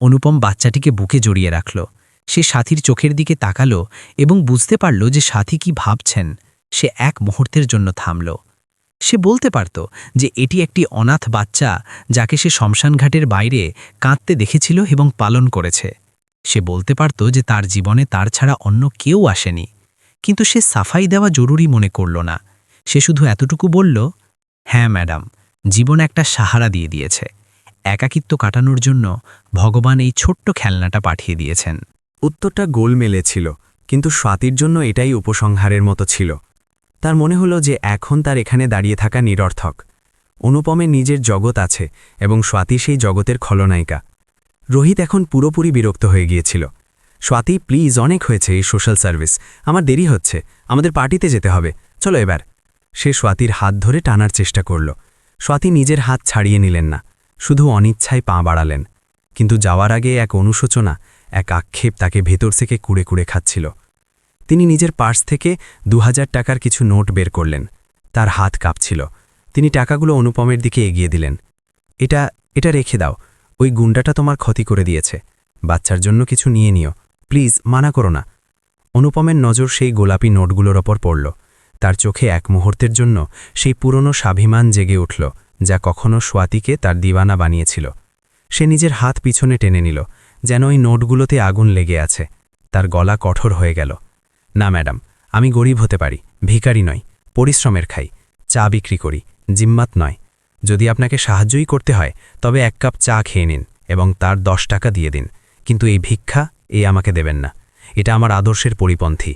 অনুপম বাচ্চাটিকে বুকে জড়িয়ে রাখল। সে সাথীর চোখের দিকে তাকালো এবং বুঝতে পারল যে সাথী কি ভাবছেন। সে এক মুহূর্তের জন্য থামল। সে বলতে পারত যে এটি একটি অনাথ বাচ্চা যাকে সে শ্মশানঘাটের বাইরে কাঁদতে দেখেছিল এবং পালন করেছে। সে বলতে পারত যে তার জীবনে তার ছাড়া অন্য কেউ আসেনি। কিন্তু সে সাফাই দেওয়া জরুরি মনে করল না। সে শুধু এতটুকু বলল, হ্যাঁ ম্যাডাম, জীবন একটা সাহারা দিয়ে দিয়েছে। একাকিত্ব কাটানোর জন্য ভগবান এই ছোট্ট খেলনাটা পাঠিয়ে দিয়েছেন। উত্তরটা গোলমেলে ছিল, কিন্তু স্বাতীর জন্য এটাই উপসংহারের মতো ছিল। তার মনে হলো যে এখন তার এখানে দাঁড়িয়ে থাকা নিরর্থক। অনুপমের নিজের জগৎ আছে এবং স্বাতী সেই জগতের খলনায়িকা। রোহিত এখন পুরোপুরি বিরক্ত হয়ে গিয়েছিল। স্বাতী, প্লিজ, অনেক হয়েছে এই সোশ্যাল সার্ভিস, আমার দেরি হচ্ছে, আমাদের পার্টিতে যেতে হবে, চলো এবার। সে স্বাতীর হাত ধরে টানার চেষ্টা করল। স্বাতী নিজের হাত ছাড়িয়ে নিলেন না, শুধু অনিচ্ছায় পা বাড়ালেন। কিন্তু যাওয়ার আগে এক অনুশোচনা, এক আক্ষেপ তাকে ভেতর থেকে কুড়ে কুড়ে খাচ্ছিল। তিনি নিজের পার্স থেকে ২০০০ টাকার কিছু নোট বের করলেন। তার হাত কাঁপছিল। তিনি টাকাগুলো অনুপমের দিকে এগিয়ে দিলেন। এটা রেখে দাও, ওই গুন্ডাটা তোমার ক্ষতি করে দিয়েছে, বাচ্চার জন্য কিছু নিয়ে নিও, প্লিজ, মানা করো না। অনুপমের নজর সেই গোলাপি নোটগুলোর ওপর পড়ল। তার চোখে এক মুহূর্তের জন্য সেই পুরনো স্বাভিমান জেগে উঠল যা কখনো স্বাতীকে তার দিওয়ানা বানিয়েছিল। সে নিজের হাত পিছনে টেনে নিল, যেন ওই নোটগুলোতে আগুন লেগে আছে। তার গলা কঠোর হয়ে গেল। না ম্যাডাম, আমি গরিব হতে পারি, ভিখারি নই, পরিশ্রমের খাই, চা বিক্রি করি, জিম্মাত নয়। যদি আপনাকে সাহায্যই করতে হয় তবে ১ কাপ চা খেয়ে নিন এবং তার ১০ টাকা দিয়ে দিন, কিন্তু এই ভিক্ষা আমাকে দেবেন না, এটা আমার আদর্শের পরিপন্থী।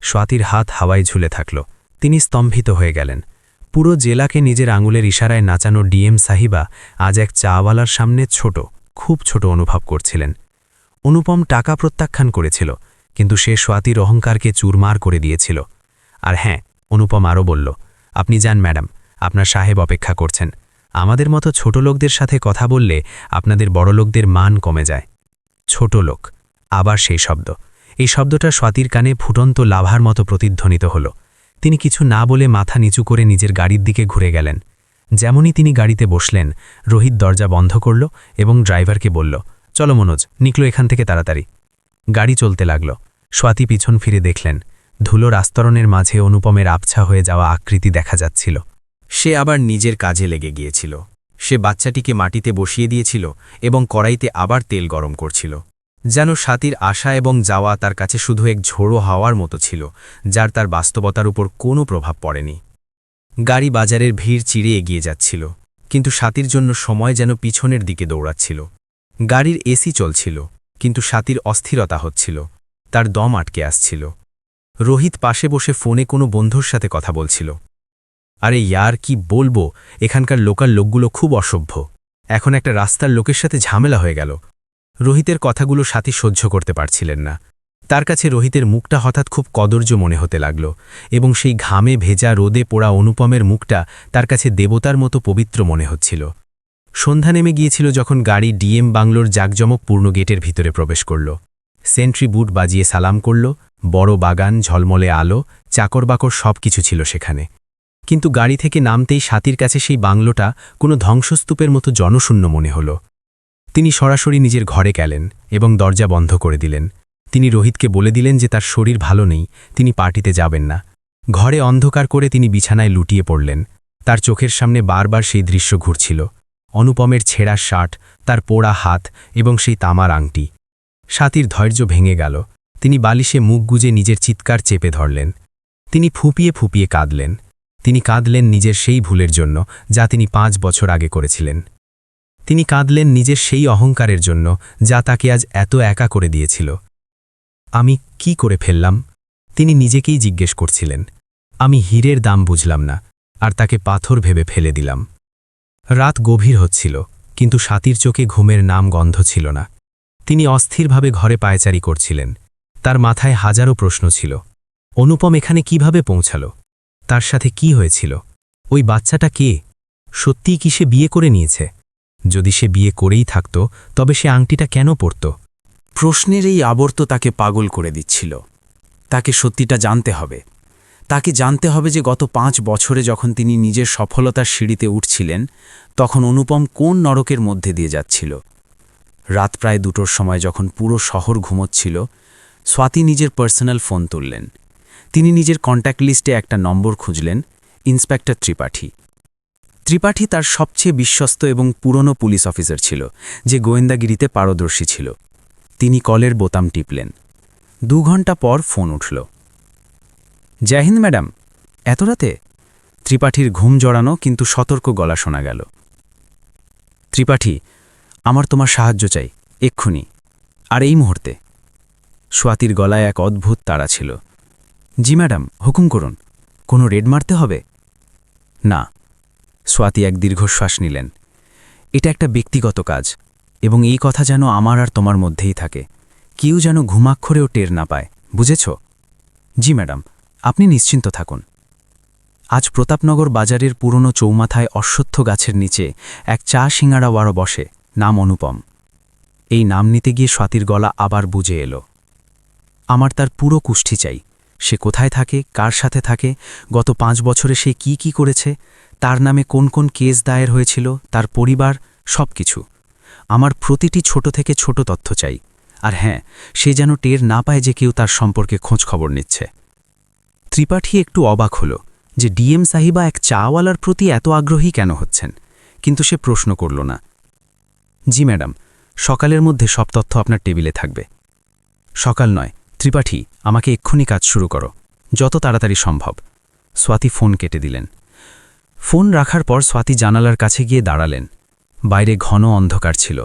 স্বাতীর হাত হাওয়ায় ঝুলে থাকল। তিনি স্তম্ভিত হয়ে গেলেন। পুরো জেলাকে নিজের আঙুলের ইশারায় নাচানো ডিএম সাহিবা আজ এক চাওয়ালার সামনে ছোট, খুব ছোট অনুভব করছিলেন। অনুপম টাকা প্রত্যাখ্যান করেছিল, কিন্তু সে স্বাতীর অহংকারকে চুরমার করে দিয়েছিল। আর হ্যাঁ, অনুপম আরও বলল, আপনি যান ম্যাডাম, আপনার সাহেব অপেক্ষা করছেন। আমাদের মতো ছোট লোকদের সাথে কথা বললে আপনাদের বড়লোকদের মান কমে যায়। ছোট লোক, আবার সেই শব্দ। এই শব্দটা স্বাতীর কানে ফুটন্ত লাভার মতো প্রতিধ্বনিত হল। তিনি কিছু না বলে মাথা নিচু করে নিজের গাড়ির দিকে ঘুরে গেলেন। যেমনই তিনি গাড়িতে বসলেন, রোহিত দরজা বন্ধ করল এবং ড্রাইভারকে বলল, চলো মনোজ, নিকলো এখান থেকে তাড়াতাড়ি। গাড়ি চলতে লাগল। স্বাতী পিছন ফিরে দেখলেন, ধুলোর আস্তরণের মাঝে অনুপমের আবছা হয়ে যাওয়া আকৃতি দেখা যাচ্ছিল। সে আবার নিজের কাজে লেগে গিয়েছিল। সে বাচ্চাটিকে মাটিতে বসিয়ে দিয়েছিল এবং কড়াইতে আবার তেল গরম করছিল। যেন স্বাতীর আশা এবং যাওয়া তার কাছে শুধু এক ঝোড়ো হাওয়ার মতো ছিল, যার তার বাস্তবতার উপর কোনো প্রভাব পড়েনি। গাড়ি বাজারের ভিড় চিরে এগিয়ে যাচ্ছিল, কিন্তু স্বাতীর জন্য সময় যেন পিছনের দিকে দৌড়াচ্ছিল। গাড়ির এসি চলছিল, কিন্তু স্বাতীর অস্থিরতা হচ্ছিল, তার দম আটকে আসছিল। রোহিত পাশে বসে ফোনে কোনো বন্ধুর সাথে কথা বলছিল। আরে ইয়ার, কি বলবো, এখানকার লোকাল লোকগুলো খুব অসভ্য, এখন একটা রাস্তার লোকের সাথে ঝামেলা হয়ে গেল। রোহিতের কথাগুলো সাথী সহ্য করতে পারছিলেন না। তার কাছে রোহিতের মুখটা হঠাৎ খুব কদর্য মনে হতে লাগল, এবং সেই ঘামে ভেজা রোদে পোড়া অনুপমের মুখটা তার কাছে দেবতার মতো পবিত্র মনে হচ্ছিল। সন্ধ্যা নেমে গিয়েছিল যখন গাড়ি ডিএম বাংলোর জাঁকজমকপূর্ণ গেটের ভিতরে প্রবেশ করল। সেন্ট্রি বুট বাজিয়ে সালাম করল, বড় বাগান, ঝলমলে আলো, চাকরবাকর সব কিছু ছিল সেখানে। কিন্তু গাড়ি থেকে নামতেই স্বাতীর কাছে সেই বাংলোটা কোনো ধ্বংসস্তূপের মতো জনশূন্য মনে হল। তিনি সরাসরি নিজের ঘরে গেলেন এবং দরজা বন্ধ করে দিলেন। তিনি রোহিতকে বলে দিলেন যে তার শরীর ভালো নেই, তিনি পার্টিতে যাবেন না। ঘরে অন্ধকার করে তিনি বিছানায় লুটিয়ে পড়লেন। তার চোখের সামনে বারবার সেই দৃশ্য ঘুরছিল, অনুপমের ছেঁড়া শার্ট, তার পোড়া হাত এবং সেই তামার আংটি। স্বাতীর ধৈর্য ভেঙে গেল। তিনি বালিশে মুখ গুজে নিজের চিৎকার চেপে ধরলেন। তিনি ফুপিয়ে ফুপিয়ে কাঁদলেন। তিনি কাঁদলেন নিজের সেই ভুলের জন্য যা তিনি 5 বছর আগে করেছিলেন। তিনি কাঁদলেন নিজের সেই অহংকারের জন্য যা তাকে আজ এত একা করে দিয়েছিল। আমি কি করে ফেললাম? তিনি নিজেকেই জিজ্ঞেস করছিলেন। আমি হীরের দাম বুঝলাম না, আর তাকে পাথর ভেবে ফেলে দিলাম। রাত গভীর হচ্ছিল, কিন্তু স্বাতীর চোখে ঘুমের নাম গন্ধ ছিল না। তিনি অস্থিরভাবে ঘরে পায়চারি করছিলেন। তার মাথায় হাজারো প্রশ্ন ছিল। অনুপম এখানে কিভাবে পৌঁছাল? তার সাথে কি হয়েছিল? ওই বাচ্চাটা কে? সত্যিই কি সে বিয়ে করে নিয়েছে? যদি সে বিয়ে করেই থাকত, তবে সে আংটিটা কেন পরত? প্রশ্নের এই আবর্ত তাকে পাগল করে দিচ্ছিল। তাকে সত্যিটা জানতে হবে। তাকে জানতে হবে যে গত 5 বছরে যখন তিনি নিজের সফলতার সিঁড়িতে উঠছিলেন, তখন অনুপম কোন নরকের মধ্যে দিয়ে যাচ্ছিল। রাত প্রায় 2টোর সময় যখন পুরো শহর ঘুমোচ্ছিল, স্বাতী নিজের পার্সোনাল ফোন তুললেন। তিনি নিজের কন্ট্যাক্ট লিস্টে একটা নম্বর খুঁজলেন, ইন্সপেক্টর ত্রিপাঠী। ত্রিপাঠী তার সবচেয়ে বিশ্বস্ত এবং পুরনো পুলিশ অফিসার ছিল, যে গোয়েন্দাগিরিতে পারদর্শী ছিল। তিনি কলের বোতাম টিপলেন। 2 ঘন্টা পর ফোন উঠল। জয় হিন্দ ম্যাডাম, এত রাতে? ত্রিপাঠীর ঘুম জড়ানো কিন্তু সতর্ক গলা শোনা গেল। ত্রিপাঠী, আমার তোমার সাহায্য চাই, এক্ষুনি, আর এই মুহূর্তে। স্বাতীর গলায় এক অদ্ভুত তাড়া ছিল। জি ম্যাডাম, হুকুম করুন। কোনো রেড মারতে হবে? না। স্বাতী এক দীর্ঘশ্বাস নিলেন। এটা একটা ব্যক্তিগত কাজ, এবং এই কথা যেন আমার আর তোমার মধ্যেই থাকে। কেউ যেন ঘুমাক্ষরেও টের না পায়, বুঝেছ? জি ম্যাডাম, আপনি নিশ্চিন্ত থাকুন। আজ প্রতাপনগর বাজারের পুরনো চৌমাথায় অশ্বত্থ গাছের নিচে এক চা সিঙ্গাড়াওয়াড়া বসে, নাম অনুপম। এই নাম নিতে গিয়ে স্বাতীর গলা আবার বুঝে এলো। আমার তার পুরো কুষ্ঠি চাই। সে কোথায় থাকে, কার সাথে থাকে, গত 5 বছরে সে কি করেছে, তার নামে কোন কোন কেস দায়ের হয়েছিল, তার পরিবার, সব কিছু। আমার প্রতিটি ছোট থেকে ছোট তথ্য চাই। আর হ্যাঁ, সে যেন টের না পায় যে কেউ তার সম্পর্কে খোঁজ খবর নিচ্ছে। ত্রিপাঠী একটু অবাক হল যে ডিএম সাহিবা এক চাওয়ালার প্রতি এত আগ্রহী কেন হচ্ছেন, কিন্তু সে প্রশ্ন করল না। জি ম্যাডাম, সকালের মধ্যে সব তথ্য আপনার টেবিলে থাকবে। সকাল নয়, ত্রিপাঠী, আমাকে এক্ষুনি কাজ শুরু করো, যত তাড়াতাড়ি সম্ভব। স্বাতী ফোন কেটে দিলেন। ফোন রাখার পর স্বাতী জানালার কাছে গিয়ে দাঁড়ালেন। বাইরে ঘন অন্ধকার ছিল,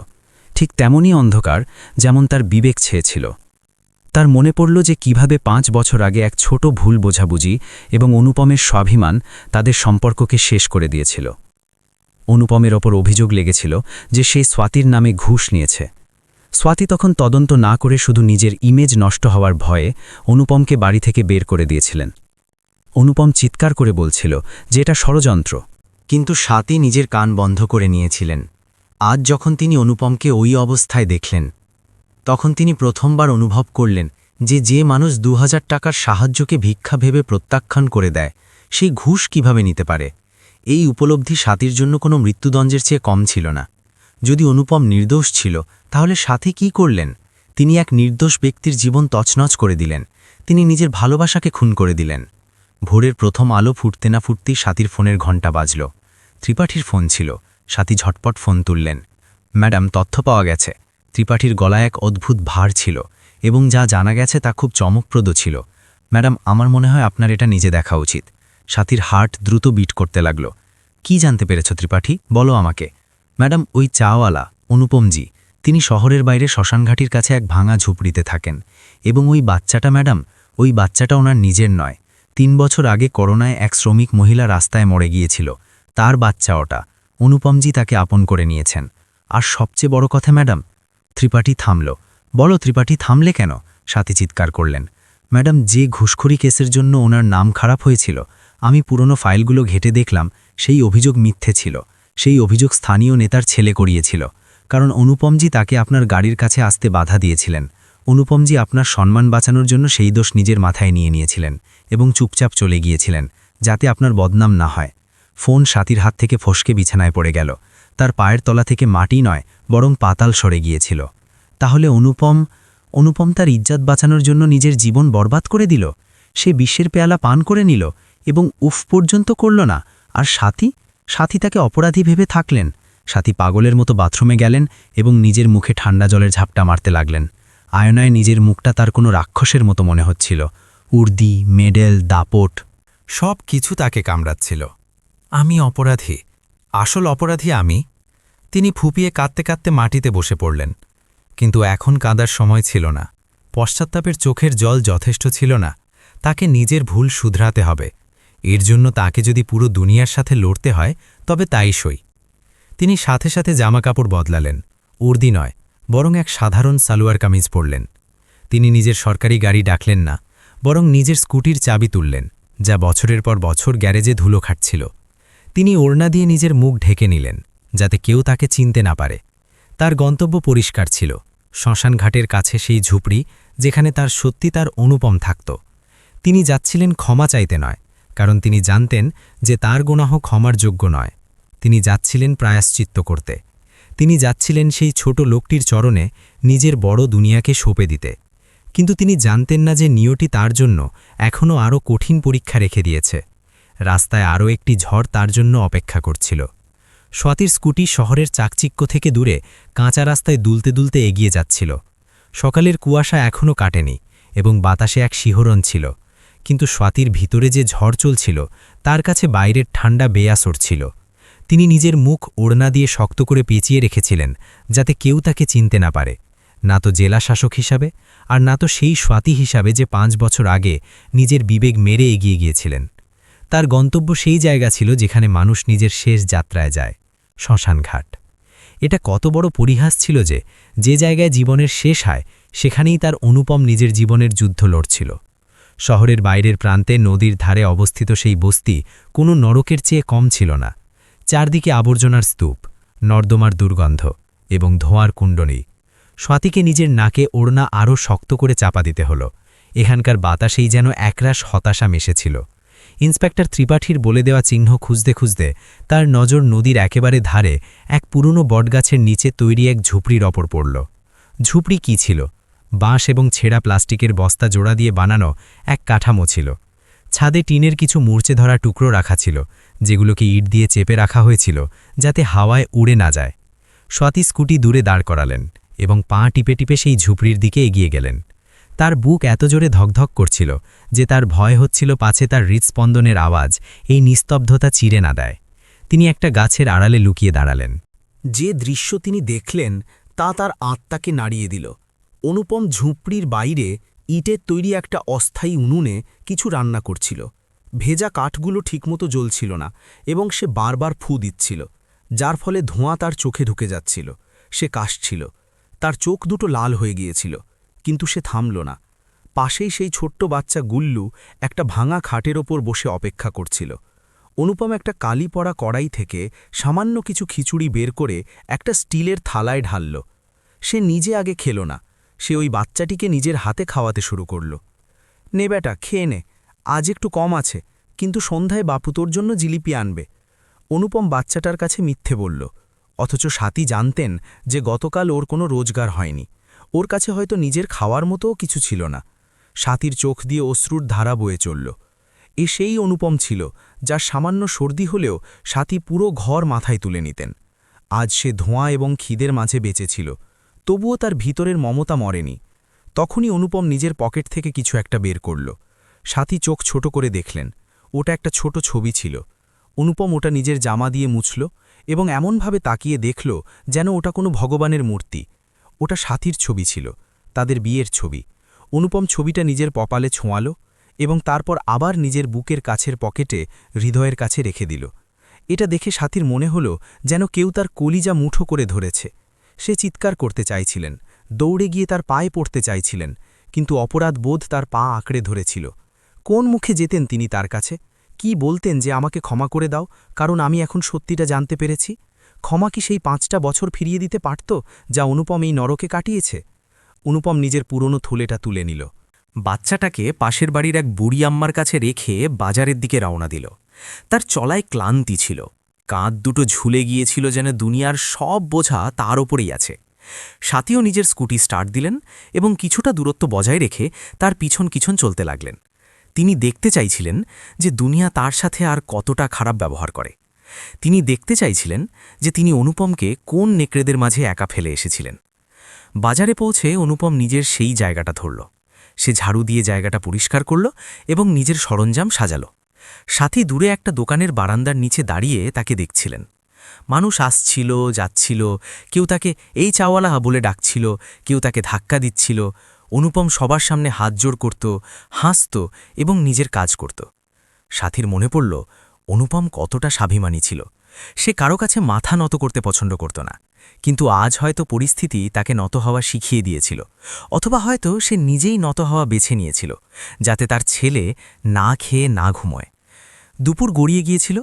ঠিক তেমনই অন্ধকার যেমন তার বিবেক ছেয়েছিল। তার মনে পড়ল যে কিভাবে 5 বছর আগে এক ছোট ভুল বোঝাবুঝি এবং অনুপমের স্বাভিমান তাদের সম্পর্ককে শেষ করে দিয়েছিল। অনুপমের ওপর অভিযোগ লেগেছিল যে সে স্বাতীর নামে ঘুষ নিয়েছে। স্বাতী তখন তদন্ত না করে শুধু নিজের ইমেজ নষ্ট হওয়ার ভয়ে অনুপমকে বাড়ি থেকে বের করে দিয়েছিলেন। অনুপম চিৎকার করে বলছিল যে এটা ষড়যন্ত্র, কিন্তু স্বাতী নিজের কান বন্ধ করে নিয়েছিলেন। আজ যখন তিনি অনুপমকে ওই অবস্থায় দেখলেন, তখন তিনি প্রথমবার অনুভব করলেন যে মানুষ 2000 টাকার সাহায্যকে ভিক্ষা ভেবে প্রত্যাখ্যান করে দেয়, সেই ঘুষ কিভাবে নিতে পারে। এই উপলব্ধি স্বাতীর জন্য কোনো মৃত্যুদণ্ডের চেয়ে কম ছিল না। যদি অনুপম নির্দোষ ছিল, তাহলে স্বাতী কি করলেন? তিনি এক নির্দোষ ব্যক্তির জীবন তছনছ করে দিলেন। তিনি নিজের ভালোবাসাকে খুন করে দিলেন। ভোরের প্রথম আলো ফুটতে না ফুটতেই স্বাতীর ফোনের ঘণ্টা বাজল। ত্রিপাঠীর ফোন ছিল। স্বাতী ঝটপট ফোন তুললেন। ম্যাডাম, তথ্য পাওয়া গেছে। ত্রিপাঠীর গলায় এক অদ্ভুত ভার ছিল, এবং যা জানা গেছে তা খুব চমকপ্রদ ছিল। ম্যাডাম, আমার মনে হয় আপনার এটা নিজে দেখা উচিত। স্বাতীর হার্ট দ্রুত বিট করতে লাগল। কি জানতে পেরেছ ত্রিপাঠী, বলো আমাকে। ম্যাডাম, ওই চাওয়ালা অনুপমজি, তিনি শহরের বাইরে শ্মশানঘাটির কাছে এক ভাঙা ঝুপড়িতে থাকেন। এবং ওই বাচ্চাটা ম্যাডাম, ওই বাচ্চাটা ওনার নিজের নয়। 3 বছর আগে করোনায় এক শ্রমিক মহিলা রাস্তায় মরে গিয়েছিল, তার বাচ্চা ওটা। অনুপমজি তাকে আপন করে নিয়েছেন। আর সবচেয়ে বড় কথা ম্যাডাম। ত্রিপাঠী থামল। বলো ত্রিপাঠী, থামলে কেন? স্বাতী চিৎকার করলেন। ম্যাডাম, যে ঘুষখোরি কেসের জন্য ওনার নাম খারাপ হয়েছিল, আমি পুরনো ফাইলগুলো ঘেটে দেখলাম সেই অভিযোগ মিথ্যে ছিল। সেই অভিযোগ স্থানীয় নেতার ছেলে করিয়েছিল, কারণ অনুপমজি তাকে আপনার গাড়ির কাছে আসতে বাধা দিয়েছিলেন। অনুপমজি আপনার সম্মান বাঁচানোর জন্য সেই দোষ নিজের মাথায় নিয়ে নিয়েছিলেন এবং চুপচাপ চলে গিয়েছিলেন, যাতে আপনার বদনাম না হয়। ফোন সাথীর হাত থেকে ফসকে বিছানায় পড়ে গেল। তার পায়ের তলা থেকে মাটি নয়, বরং পাতাল সরে গিয়েছিল। তাহলে অনুপম তার ইজ্জত বাঁচানোর জন্য নিজের জীবন বরবাদ করে দিল। সে বিশ্বের পেয়ালা পান করে নিল এবং উফ পর্যন্ত করল না। আর সাথী তাকে অপরাধী ভেবে থাকলেন। সাথী পাগলের মতো বাথরুমে গেলেন এবং নিজের মুখে ঠান্ডা জলের ঝাপটা মারতে লাগলেন। আয়নায় নিজের মুখটা তার কোনো রাক্ষসের মতো মনে হচ্ছিল। উর্দি, মেডেল, দাপট সব কিছু তাকে কামড়াচ্ছিল। আমি অপরাধী, আসল অপরাধী আমি। তিনি ফুপিয়ে কাঁদতে কাঁদতে মাটিতে বসে পড়লেন। কিন্তু এখন কাঁদার সময় ছিল না। পশ্চাত্তাপের চোখের জল যথেষ্ট ছিল না। তাকে নিজের ভুল শুধরাতে হবে। এর জন্য তাকে যদি পুরো দুনিয়ার সাথে লড়তে হয়, তবে তাই সই। তিনি সাথে সাথে জামাকাপড় বদলালেন। উর্দি নয়, বরং এক সাধারণ সালোয়ার কামিজ পরলেন। তিনি নিজের সরকারি গাড়ি ডাকলেন না, বরং নিজের স্কুটির চাবি তুললেন, যা বছরের পর বছর গ্যারেজে ধুলো খাটছিল। তিনি ওড়না দিয়ে নিজের মুখ ঢেকে নিলেন, যাতে কেউ তাকে চিনতে না পারে। তার গন্তব্য পরিষ্কার ছিল, শ্মশানঘাটের কাছে সেই ঝুপড়ি, যেখানে তার সত্যি তার অনুপম থাকত। তিনি যাচ্ছিলেন ক্ষমা চাইতে নয়, কারণ তিনি জানতেন যে তার গুনাহ ক্ষমার যোগ্য নয়। তিনি যাচ্ছিলেন প্রায়শ্চিত্ত করতে। তিনি যাচ্ছিলেন সেই ছোট লোকটির চরণে নিজের বড় দুনিয়াকে সঁপে দিতে। কিন্তু তিনি জানতেন না যে নিয়তি তার জন্য এখনও আরও কঠিন পরীক্ষা রেখে দিয়েছে। রাস্তায় আরও একটি ঝড় তার জন্য অপেক্ষা করছিল। স্বাতীর স্কুটি শহরের চাকচিক্য থেকে দূরে কাঁচা রাস্তায় দুলতে দুলতে এগিয়ে যাচ্ছিল। সকালের কুয়াশা এখনও কাটেনি এবং বাতাসে এক শিহরণ ছিল। কিন্তু স্বাতীর ভিতরে যে ঝড় চলছিল, তার কাছে বাইরের ঠান্ডা বেয়াসর ছিল। তিনি নিজের মুখ ওড়না দিয়ে শক্ত করে পেঁচিয়ে রেখেছিলেন, যাতে কেউ তাকে চিনতে না পারে, না তো জেলা শাসক হিসাবে, আর না তো সেই স্বাতী হিসাবে যে 5 বছর আগে নিজের বিবেক মেরে এগিয়ে গিয়েছিলেন। তার গন্তব্য সেই জায়গা ছিল যেখানে মানুষ নিজের শেষ যাত্রায় যায়, শ্মশানঘাট। এটা কত বড় পরিহাস ছিল যে জায়গায় জীবনের শেষ হয়, সেখানেই তার অনুপম নিজের জীবনের যুদ্ধ লড়ছিল। শহরের বাইরের প্রান্তে নদীর ধারে অবস্থিত সেই বস্তি কোনো নরকের চেয়ে কম ছিল না। চারদিকে আবর্জনার স্তূপ, নর্দমার দুর্গন্ধ এবং ধোঁয়ার কুণ্ডলী। স্বাতীকে নিজের নাকে ওড়না আরও শক্ত করে চাপা দিতে হল। এখানকার বাতাসেই যেন একরাশ হতাশা মিশেছিল। ইন্সপেক্টর ত্রিপাঠীর বলে দেওয়া চিহ্ন খুঁজতে খুঁজতে তার নজর নদীর একেবারে ধারে এক পুরনো বটগাছের নিচে তৈরি এক ঝুপড়ির ওপর পড়ল। ঝুপড়ি কি ছিল? বাঁশ এবং ছেঁড়া প্লাস্টিকের বস্তা জোড়া দিয়ে বানানো এক কাঠামো ছিল। ছাদে টিনের কিছু মূর্ছে ধরা টুকরো রাখা ছিল, যেগুলোকে ইট দিয়ে চেপে রাখা হয়েছিল যাতে হাওয়ায় উড়ে না যায়। স্বাতী স্কুটি দূরে দাঁড় করালেন এবং পা টিপে টিপে সেই ঝুপড়ির দিকে এগিয়ে গেলেন। তার বুক এত জোরে ধকধক করছিল যে তার ভয় হচ্ছিল পাছে তার হৃৎস্পন্দনের আওয়াজ এই নিস্তব্ধতা চিরে না দেয়। তিনি একটা গাছের আড়ালে লুকিয়ে দাঁড়ালেন। যে দৃশ্য তিনি দেখলেন তা তার আত্মাকে নাড়িয়ে দিল। অনুপম ঝুপড়ির বাইরে ইটের তৈরি একটা অস্থায়ী উনুনে কিছু রান্না করছিল। ভেজা কাঠগুলো ঠিকমতো জ্বলছিল না এবং সে বারবার ফু দিচ্ছিল, যার ফলে ধোঁয়া তার চোখে ঢুকে যাচ্ছিল। সে কাশছিল, তার চোখ দুটো লাল হয়ে গিয়েছিল, কিন্তু সে থামল না। পাশেই সেই ছোট্ট বাচ্চা গুল্লু একটা ভাঙা খাটের ওপর বসে অপেক্ষা করছিল। অনুপম একটা কালি পড়া কড়াই থেকে সামান্য কিছু খিচুড়ি বের করে একটা স্টিলের থালায় ঢালল। সে নিজে আগে খেল না, সে ওই বাচ্চাটিকে নিজের হাতে খাওয়াতে শুরু করল। নে বেটা, খেয়ে নে, আজ একটু কম আছে, কিন্তু সন্ধ্যায় বাপু তোর জন্য জিলিপি আনবে। অনুপম বাচ্চাটার কাছে মিথ্যে বলল, অথচ স্বাতী জানতেন যে গতকাল ওর কোনো রোজগার হয়নি। ওর কাছে হয়তো নিজের খাওয়ার মতোও কিছু ছিল না। স্বাতীর চোখ দিয়ে অশ্রুর ধারা বয়ে চলল। এ সেই অনুপম ছিল যার সামান্য সর্দি হলেও স্বাতী পুরো ঘর মাথায় তুলে নিতেন। আজ সে ধোঁয়া এবং খিদের মাঝে বেঁচেছিল, তবুও তার ভিতরের মমতা মরেনি। তখনই অনুপম নিজের পকেট থেকে কিছু একটা বের করল। স্বাতী চোখ ছোট করে দেখলেন, ওটা একটা ছোট ছবি ছিল। অনুপম ওটা নিজের জামা দিয়ে মুছল এবং এমনভাবে তাকিয়ে দেখল যেন ওটা কোনো ভগবানের মূর্তি। ওটা স্বাতীর ছবি ছিল, তাদের বিয়ের ছবি। অনুপম ছবিটা নিজের কপালে ছোঁয়াল এবং তারপর আবার নিজের বুকের কাছের পকেটে হৃদয়ের কাছে রেখে দিল। এটা দেখে স্বাতীর মনে হল যেন কেউ তার কলিজা মুঠো করে ধরেছে। সে চিৎকার করতে চাইছিলেন, দৌড়ে গিয়ে তার পায়ে পড়তে চাইছিলেন, কিন্তু অপরাধ বোধ তার পা আঁকড়ে ধরেছিল। কোন মুখে যেতেন তিনি তার কাছে? কি বলতেন যে আমাকে ক্ষমা করে দাও, কারণ আমি এখন সত্যিটা জানতে পেরেছি? ক্ষমা কি সেই 5টা বছর ফিরিয়ে দিতে পারত যা অনুপম এই নরকে কাটিয়েছে? অনুপম নিজের পুরনো থলেটা তুলে নিল। বাচ্চাটাকে পাশের বাড়ির এক বুড়ি আম্মার কাছে রেখে বাজারের দিকে রওনা দিল। তার চলায় ক্লান্তি ছিল, কাঁধ দুটো ঝুলে গিয়েছিল যেন দুনিয়ার সব বোঝা তার ওপরেই আছে। সাথীও নিজের স্কুটি স্টার্ট দিলেন এবং কিছুটা দূরত্ব বজায় রেখে তার পিছন পিছন চলতে লাগলেন। তিনি দেখতে চাইছিলেন যে দুনিয়া তার সাথে আর কতটা খারাপ ব্যবহার করে। তিনি দেখতে চাইছিলেন যে তিনি অনুপমকে কোন নেকড়েদের মাঝে একা ফেলে এসেছিলেন। বাজারে পৌঁছে অনুপম নিজের সেই জায়গাটা ধরল। সে ঝাড়ু দিয়ে জায়গাটা পরিষ্কার করল এবং নিজের সরঞ্জাম সাজালো। সাথী দূরে একটা দোকানের বারান্দার নিচে দাঁড়িয়ে তাকে দেখছিলেন। মানুষ আসছিল, যাচ্ছিল, কেউ তাকে এই চাওয়ালা বলে ডাকছিল, কেউ তাকে ধাক্কা দিচ্ছিল। অনুপম সবার সামনে হাত জোড় করত, হাসত এবং নিজের কাজ করত। সাথীর মনে পড়ল অনুপম কতটা স্বাভিমানী ছিল। সে কারো কাছে মাথা নত করতে পছন্দ করত না, কিন্তু আজ হয়তো পরিস্থিতি তাকে নত হওয়া শিখিয়ে দিয়েছিল, অথবা হয়তো সে নিজেই নত হওয়া বেছে নিয়েছিল, যাতে তার ছেলে না খেয়ে না ঘুমোয়। দুপুর গড়িয়ে গিয়েছিল,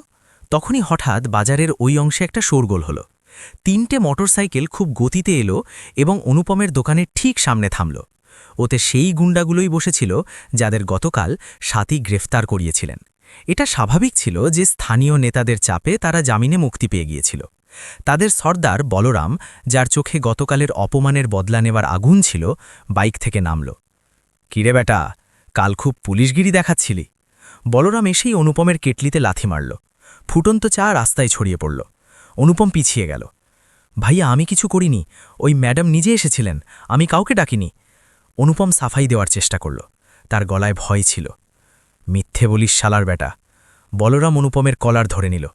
তখনই হঠাৎ বাজারের ওই অংশে একটা শোরগোল হলো। 3টে মোটরসাইকেল খুব গতিতে এলো এবং অনুপমের দোকানের ঠিক সামনে থামল। ওতে সেই গুন্ডাগুলোই বসেছিল যাদের গতকাল সাথী গ্রেফতার করিয়েছিলেন। এটা স্বাভাবিক ছিল যে স্থানীয় নেতাদের চাপে তারা জামিনে মুক্তি পেয়ে গিয়েছিল। তাদের সর্দার বলরাম, যার চোখে গতকালের অপমানের বদলা নেবার আগুন ছিল, বাইক থেকে নামল। কিরে বেটা, কাল খুব পুলিশগিরি দেখাচ্ছিলি। বলরাম এসেই অনুপমের কেটলিতে লাথি মারল। ফুটন্ত চা রাস্তায় ছড়িয়ে পড়ল। অনুপম পিছিয়ে গেল। ভাইয়া, আমি কিছু করিনি, ওই ম্যাডাম নিজে এসেছিলেন, আমি কাউকে ডাকিনি। অনুপম সাফাই দেওয়ার চেষ্টা করল। তার গলায় ভয় ছিল। মিথ্যে বলিস শালার বেটা। বলরাম অনুপমের কলার ধরে নিল।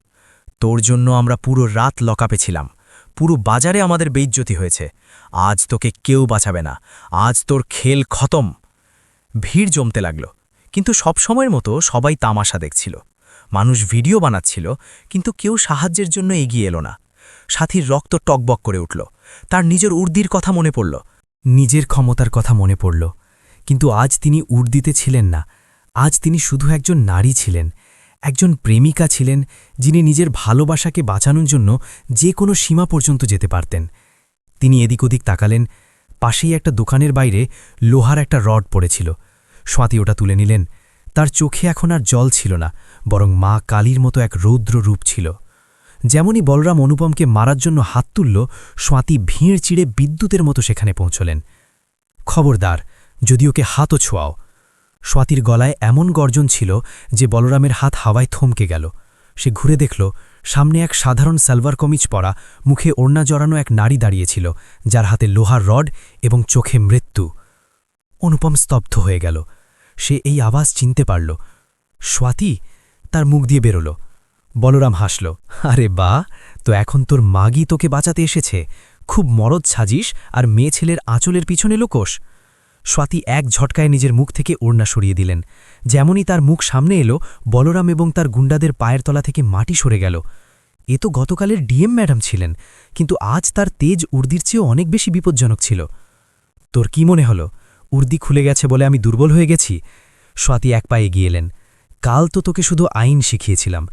তোর জন্য আমরা পুরো রাত লকআপে ছিলাম, পুরো বাজারে আমাদের বেইজ্জতি হয়েছে। আজ তোকে কেউ বাঁচাবে না, আজ তোর খেল খতম। ভিড় জমতে লাগল, কিন্তু সব সময়ের মতো সবাই তামাশা দেখছিল। মানুষ ভিডিও বানাচ্ছিল, কিন্তু কেউ সাহায্যের জন্য এগিয়ে এলো না। সাথীর রক্ত টকবক করে উঠল। তার নিজের উর্দির কথা মনে পড়ল, নিজের ক্ষমতার কথা মনে পড়ল। কিন্তু আজ তিনি উর্দিতে ছিলেন না, আজ তিনি শুধু একজন নারী ছিলেন, একজন প্রেমিকা ছিলেন, যিনি নিজের ভালোবাসাকে বাঁচানোর জন্য যে কোনো সীমা পর্যন্ত যেতে পারতেন। তিনি এদিক ওদিক তাকালেন। পাশেই একটা দোকানের বাইরে লোহার একটা রড পড়েছিল। স্বাতী ওটা তুলে নিলেন। তার চোখে এখন আর জল ছিল না, বরং মা কালীর মতো এক রৌদ্র রূপ ছিল। যেমনই বলরাম অনুপমকে মারার জন্য হাত তুলল, স্বাতী ভিড় চিড়ে বিদ্যুতের মতো সেখানে পৌঁছলেন। খবরদার, যদি ওকে হাতও ছোঁয়াও। স্বাতীর গলায় এমন গর্জন ছিল যে বলরামের হাত হাওয়ায় থমকে গেল। সে ঘুরে দেখল, সামনে এক সাধারণ সালভার কমিজ পরা, মুখে ওড়না জড়ানো এক নারী দাঁড়িয়েছিল, যার হাতে লোহার রড এবং চোখে মৃত্যু। অনুপম স্তব্ধ হয়ে গেল। সে এই আওয়াজ চিনতে পারল। স্বাতী, তার মুখ দিয়ে বেরোল। বলরাম হাসল। আরে বা, তো এখন তোর মাগি তোকে বাঁচাতে এসেছে। খুব মরদ সাজিস আর মেয়ে ছেলের আঁচলের পিছনে লোকোস। স্বাতী এক ঝটকায় নিজের মুখ থেকে ওড়না সরিয়ে দিলেন। যেমনই তার মুখ সামনে এলো, বলরাম এবং তার গুন্ডাদের পায়ের তলা থেকে মাটি সরে গেল। এ তো গতকালের ডিএম ম্যাডাম ছিলেন, কিন্তু আজ তার তেজ উর্দির চেয়েও অনেক বেশি বিপজ্জনক ছিল। তোর কি মনে হলো, উর্দি খুলে গেছে বলে আমি দুর্বল হয়ে গেছি? স্বাতী এক পায়ে এগিয়ে এলেন। কাল তো তোকে শুধু আইন শিখিয়েছিলাম,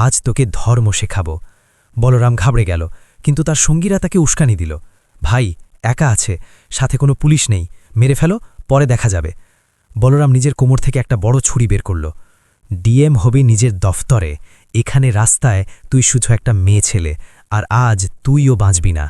আজ তোকে ধর্ম শেখাব। বলরাম ঘাবড়ে গেল, কিন্তু তার সঙ্গীরা তাকে উস্কানি দিল। ভাই, একা আছে, সাথে কোনো পুলিশ নেই, মেরে ফেলো, পরে দেখা যাবে। বলরাম নিজের কোমর থেকে একটা বড় ছুরি বের করল। ডিএম হবি নিজের দফতরে, এখানে রাস্তায় তুই শুধু একটা মেয়ে ছেলে, আর আজ তুইও বাঁচবি না।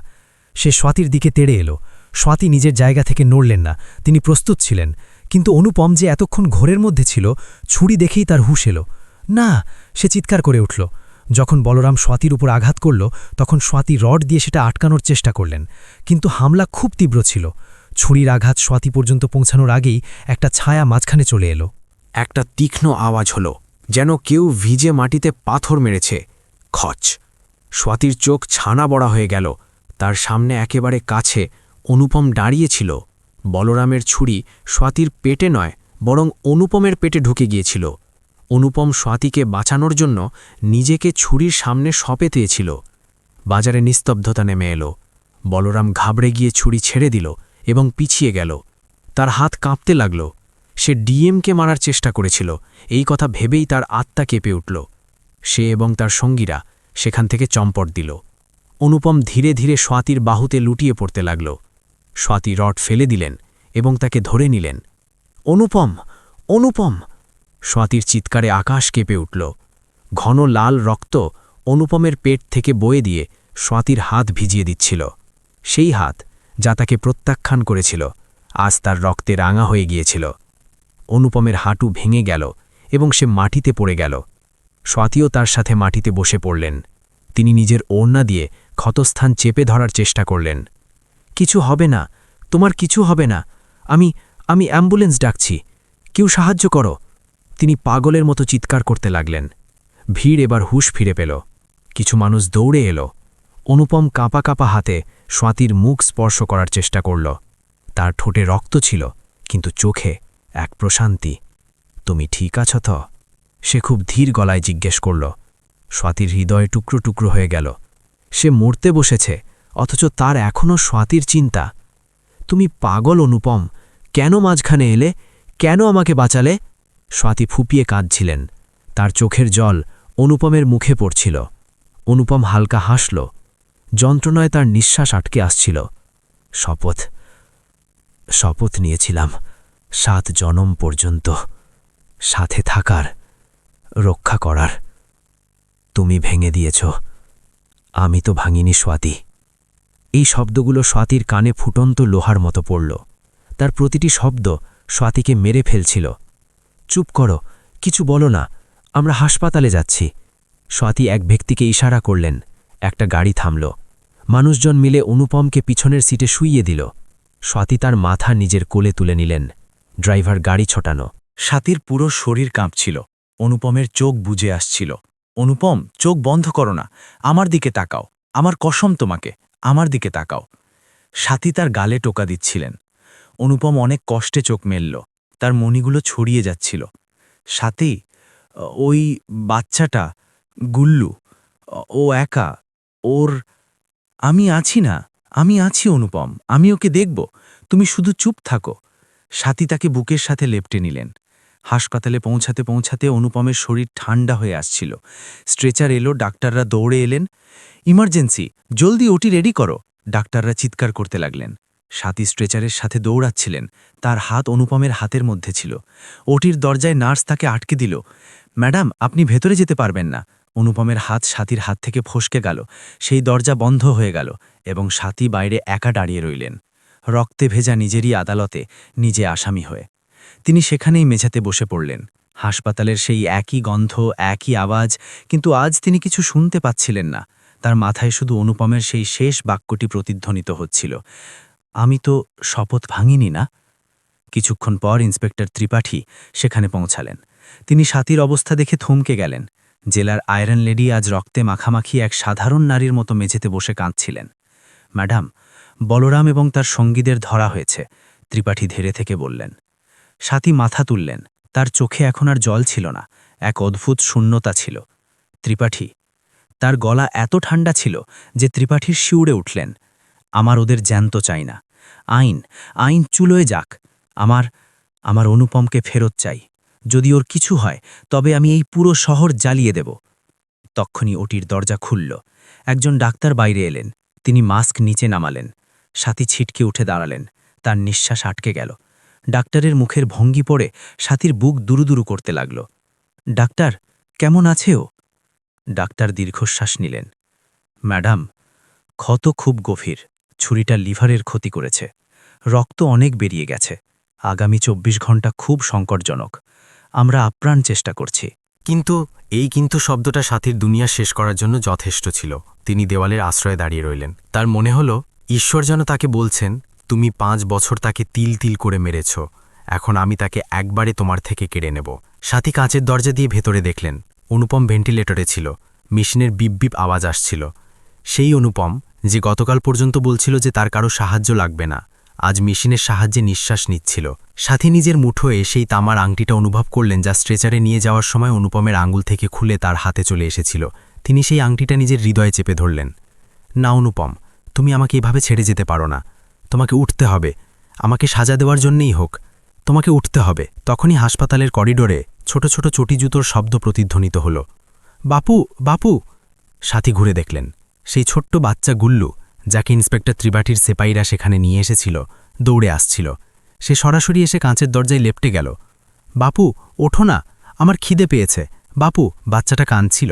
সে স্বাতীর দিকে তেড়ে এলো। স্বাতী নিজের জায়গা থেকে নড়লেন না, তিনি প্রস্তুত ছিলেন। কিন্তু অনুপম যে এতক্ষণ ঘোরের মধ্যে ছিল, ছুরি দেখেই তার হুঁশ এলো। না, সে চিৎকার করে উঠল। যখন বলরাম স্বাতীর উপর আঘাত করল, তখন স্বাতী রড দিয়ে সেটা আটকানোর চেষ্টা করলেন, কিন্তু হামলা খুব তীব্র ছিল। ছুরির আঘাত স্বাতী পর্যন্ত পৌঁছানোর আগেই একটা ছায়া মাঝখানে চলে এলো। একটা তীক্ষ্ণ আওয়াজ হলো, যেন কেউ ভিজে মাটিতে পাথর মেরেছে। খচ! স্বাতীর চোখ ছানা বড়া হয়ে গেল। তার সামনে একেবারে কাছে অনুপম দাঁড়িয়েছিল। বলরামের ছুরি স্বাতীর পেটে নয়, বরং অনুপমের পেটে ঢুকে গিয়েছিল। অনুপম স্বাতীকে বাঁচানোর জন্য নিজেকে ছুরির সামনে সঁপেতেছিল। বাজারে নিস্তব্ধতা নেমে এলো। বলরাম ঘাবড়ে গিয়ে ছুরি ছেড়ে দিল এবং পিছিয়ে গেল। তার হাত কাঁপতে লাগল। সে ডিএমকে মারার চেষ্টা করেছিল, এই কথা ভেবেই তার আত্মা কেঁপে উঠল। সে এবং তার সঙ্গীরা সেখান থেকে চম্পট দিল। অনুপম ধীরে ধীরে স্বাতীর বাহুতে লুটিয়ে পড়তে লাগল। স্বাতী রড ফেলে দিলেন এবং তাকে ধরে নিলেন। অনুপম, অনুপম! স্বাতীর চিৎকারে আকাশ কেঁপে উঠল। ঘন লাল রক্ত অনুপমের পেট থেকে বয়ে দিয়ে স্বাতীর হাত ভিজিয়ে দিচ্ছিল। সেই হাত যা তাকে প্রত্যাখ্যান করেছিল আজ তার রক্তে রাঙা হয়ে গিয়েছিল। অনুপমের হাঁটু ভেঙে গেল এবং সে মাটিতে পড়ে গেল। স্বাতীও তার সাথে মাটিতে বসে পড়লেন। তিনি নিজের ওড়না দিয়ে ক্ষতস্থান চেপে ধরার চেষ্টা করলেন। কিছু হবে না, তোমার কিছু হবে না, আমি অ্যাম্বুলেন্স ডাকছি, কেউ সাহায্য করো। তিনি পাগলের মতো চিৎকার করতে লাগলেন। ভিড় এবার হুঁশ ফিরে পেল। কিছু মানুষ দৌড়ে এলো। অনুপম কাঁপা কাঁপা হাতে স্বাতীর মুখ স্পর্শ করার চেষ্টা করল। তার ঠোঁটে রক্ত ছিল, কিন্তু চোখে এক প্রশান্তি। তুমি ঠিক আছো তো? সে খুব ধীর গলায় জিজ্ঞেস করল। স্বাতীর হৃদয় টুকরো টুকরো হয়ে গেল। সে মরতে বসেছে, অথচ তার এখনও স্বাতীর চিন্তা। তুমি পাগল অনুপম, কেন মাঝখানে এলে? কেন আমাকে বাঁচালে? স্বাতী ফুপিয়ে কাঁদছিলেন। তার চোখের জল অনুপমের মুখে পড়ছিল। অনুপম হালকা হাসল। যন্ত্রণায় তার নিঃশ্বাস আটকে আসছিল। শপথ নিয়েছিলাম 7 জনম পর্যন্ত সাথে থাকার, রক্ষা করার। তুমি ভেঙে দিয়েছ, আমি তো ভাঙিনি স্বাতী। এই শব্দগুলো স্বাতীর কানে ফুটন্ত লোহার মতো পড়ল। তার প্রতিটি শব্দ স্বাতীকে মেরে ফেলছিল। চুপ করো, কিছু বলো না, আমরা হাসপাতালে যাচ্ছি। স্বাতী এক ব্যক্তিকে ইশারা করলেন। একটা গাড়ি থামল। মানুষজন মিলে অনুপমকে পিছনের সিটে শুইয়ে দিল। স্বাতী তার মাথা নিজের কোলে তুলে নিলেন। ড্রাইভার গাড়ি ছোটানো। স্বাতীর পুরো শরীর কাঁপছিল। অনুপমের চোখ বুজে আসছিল। অনুপম, চোখ বন্ধ করো না, আমার দিকে তাকাও, আমার কসম তোমাকে, আমার দিকে তাকাও। স্বাতী তার গালে টোকা দিচ্ছিলেন। অনুপম অনেক কষ্টে চোখ মেলল। তার মণিগুলো ছড়িয়ে যাচ্ছিল। স্বাতী, ওই বাচ্চাটা, গুল্লু, ও একা, ওর... আমি আছি না, আমি আছি অনুপম, আমি ওকে দেখব, তুমি শুধু চুপ থাকো। স্বাতী তাকে বুকের সাথে লেপটে নিলেন। হাসপাতালে পৌঁছাতে পৌঁছাতে অনুপমের শরীর ঠান্ডা হয়ে আসছিল। স্ট্রেচার এলো, ডাক্তাররা দৌড়ে এলেন। ইমার্জেন্সি, জলদি ওটি রেডি করো, ডাক্তাররা চিৎকার করতে লাগলেন। স্বাতী স্ট্রেচারের সাথে দৌড়াচ্ছিলেন। তার হাত অনুপমের হাতের মধ্যে ছিল। ওটির দরজায় নার্স তাকে আটকে দিল। ম্যাডাম, আপনি ভেতরে যেতে পারবেন না। অনুপমের হাত স্বাতীর হাত থেকে ফসকে গেল। সেই দরজা বন্ধ হয়ে গেল এবং স্বাতী বাইরে একা দাঁড়িয়ে রইলেন, রক্তে ভেজা নিজেরই আদালতে, নিজে আসামি হয়ে। তিনি সেখানেই মেঝেতে বসে পড়লেন। হাসপাতালের সেই একই গন্ধ, একই আওয়াজ, কিন্তু আজ তিনি কিছু শুনতে পাচ্ছিলেন না। তার মাথায় শুধু অনুপমের সেই শেষ বাক্যটি প্রতিধ্বনিত হচ্ছিল, আমি তো শপথ ভাঙিনি না। কিছুক্ষণ পর ইন্সপেক্টর ত্রিপাঠী সেখানে পৌঁছালেন। তিনি স্বাতীর অবস্থা দেখে থমকে গেলেন। জেলার আয়রন লেডি আজ রক্তে মাখামাখি এক সাধারণ নারীর মতো মেঝেতে বসে কাঁদছিলেন। ম্যাডাম, বলরাম এবং তার সঙ্গীদের ধরা হয়েছে, ত্রিপাঠী ধীরে থেকে বললেন। স্বাতী মাথা তুললেন। তার চোখে এখন আর জল ছিল না, এক অদ্ভুত শূন্যতা ছিল। ত্রিপাঠী, তার গলা এত ঠান্ডা ছিল যে ত্রিপাঠীর শিউরে উঠলেন। আমার ওদের জ্যান্ত চাই না। আইন চুলোয় যাক। আমার অনুপমকে ফেরত চাই। যদি ওর কিছু হয় তবে আমি এই পুরো শহর জ্বালিয়ে দেব। তক্ষুনি ওটির দরজা খুলল। একজন ডাক্তার বাইরে এলেন। তিনি মাস্ক নিচে নামালেন। স্বাতী ছিটকে উঠে দাঁড়ালেন। তার নিঃশ্বাস আটকে গেল। ডাক্তারের মুখের ভঙ্গি পড়ে স্বাতীর বুক দুরুদুরু করতে লাগল। ডাক্তার, কেমন আছে ও? ডাক্তার দীর্ঘশ্বাস নিলেন। ম্যাডাম, ক্ষত খুব গভীর, ছুরিটা লিভারের ক্ষতি করেছে, রক্ত অনেক বেরিয়ে গেছে, আগামী 24 ঘন্টা খুব সংকটজনক। আমরা আপ্রাণ চেষ্টা করছি। কিন্তু শব্দটা স্বাতীর দুনিয়া শেষ করার জন্য যথেষ্ট ছিল। তিনি দেওয়ালের আশ্রয়ে দাঁড়িয়ে রইলেন। তার মনে হল ঈশ্বর যেন তাকে বলছেন, তুমি 5 বছর তাকে তিল তিল করে মেরেছ, এখন আমি তাকে একবারে তোমার থেকে কেড়ে নেব। স্বাতী কাঁচের দরজা দিয়ে ভেতরে দেখলেন। অনুপম ভেন্টিলেটরে ছিল। মেশিনের বিপ বিপ আওয়াজ আসছিল। সেই অনুপম যে গতকাল পর্যন্ত বলছিল যে তার কারো সাহায্য লাগবে না, আজ মেশিনের সাহায্যে নিঃশ্বাস নিচ্ছিল। সাথী নিজের মুঠোয় সেই তামার আংটিটা অনুভব করলেন, যা স্ট্রেচারে নিয়ে যাওয়ার সময় অনুপমের আঙুল থেকে খুলে তার হাতে চলে এসেছিল। তিনি সেই আংটিটা নিজের হৃদয়ে চেপে ধরলেন। না অনুপম, তুমি আমাকে এভাবে ছেড়ে যেতে পারো না। তোমাকে উঠতে হবে, আমাকে সাজা দেওয়ার জন্যেই হোক, তোমাকে উঠতে হবে। তখনই হাসপাতালের করিডোরে ছোট ছোট চটি জুতোর শব্দ প্রতিধ্বনিত হল। বাপু, বাপু! সাথী ঘুরে দেখলেন সেই ছোট্ট বাচ্চা গুল্লু, যাকে ইন্সপেক্টর ত্রিপাঠীর সেপাইরা সেখানে নিয়ে এসেছিল, দৌড়ে আসছিল। সে সরাসরি এসে কাঁচের দরজায় লেপটে গেল। বাপু, ওঠো না, আমার খিদে পেয়েছে। বাপু, বাচ্চাটা কাঁদছিল।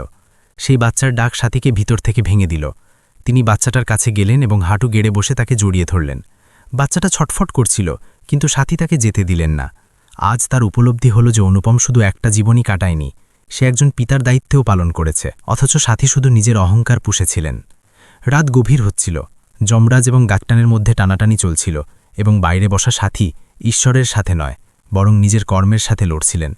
সেই বাচ্চার ডাক সাথীকে ভিতর থেকে ভেঙে দিল। তিনি বাচ্চাটার কাছে গেলেন এবং হাঁটু গেড়ে বসে তাকে জড়িয়ে ধরলেন। বাচ্চাটা ছটফট করছিল, কিন্তু সাথী তাকে যেতে দিলেন না। আজ তার উপলব্ধি হল যে অনুপম শুধু একটা জীবনই কাটায়নি, সে একজন পিতার দায়িত্বেও পালন করেছে, অথচ সাথী শুধু নিজের অহংকার পুষেছিলেন। রাত গভীর হচ্ছিল, যমরাজ এবং গাকটানের মধ্যে টানাটানি চলছিল, এবং বাইরে বসা সাথী ঈশ্বরের সাথে নয়, বরং নিজের কর্মের সাথে লড়ছিলেন।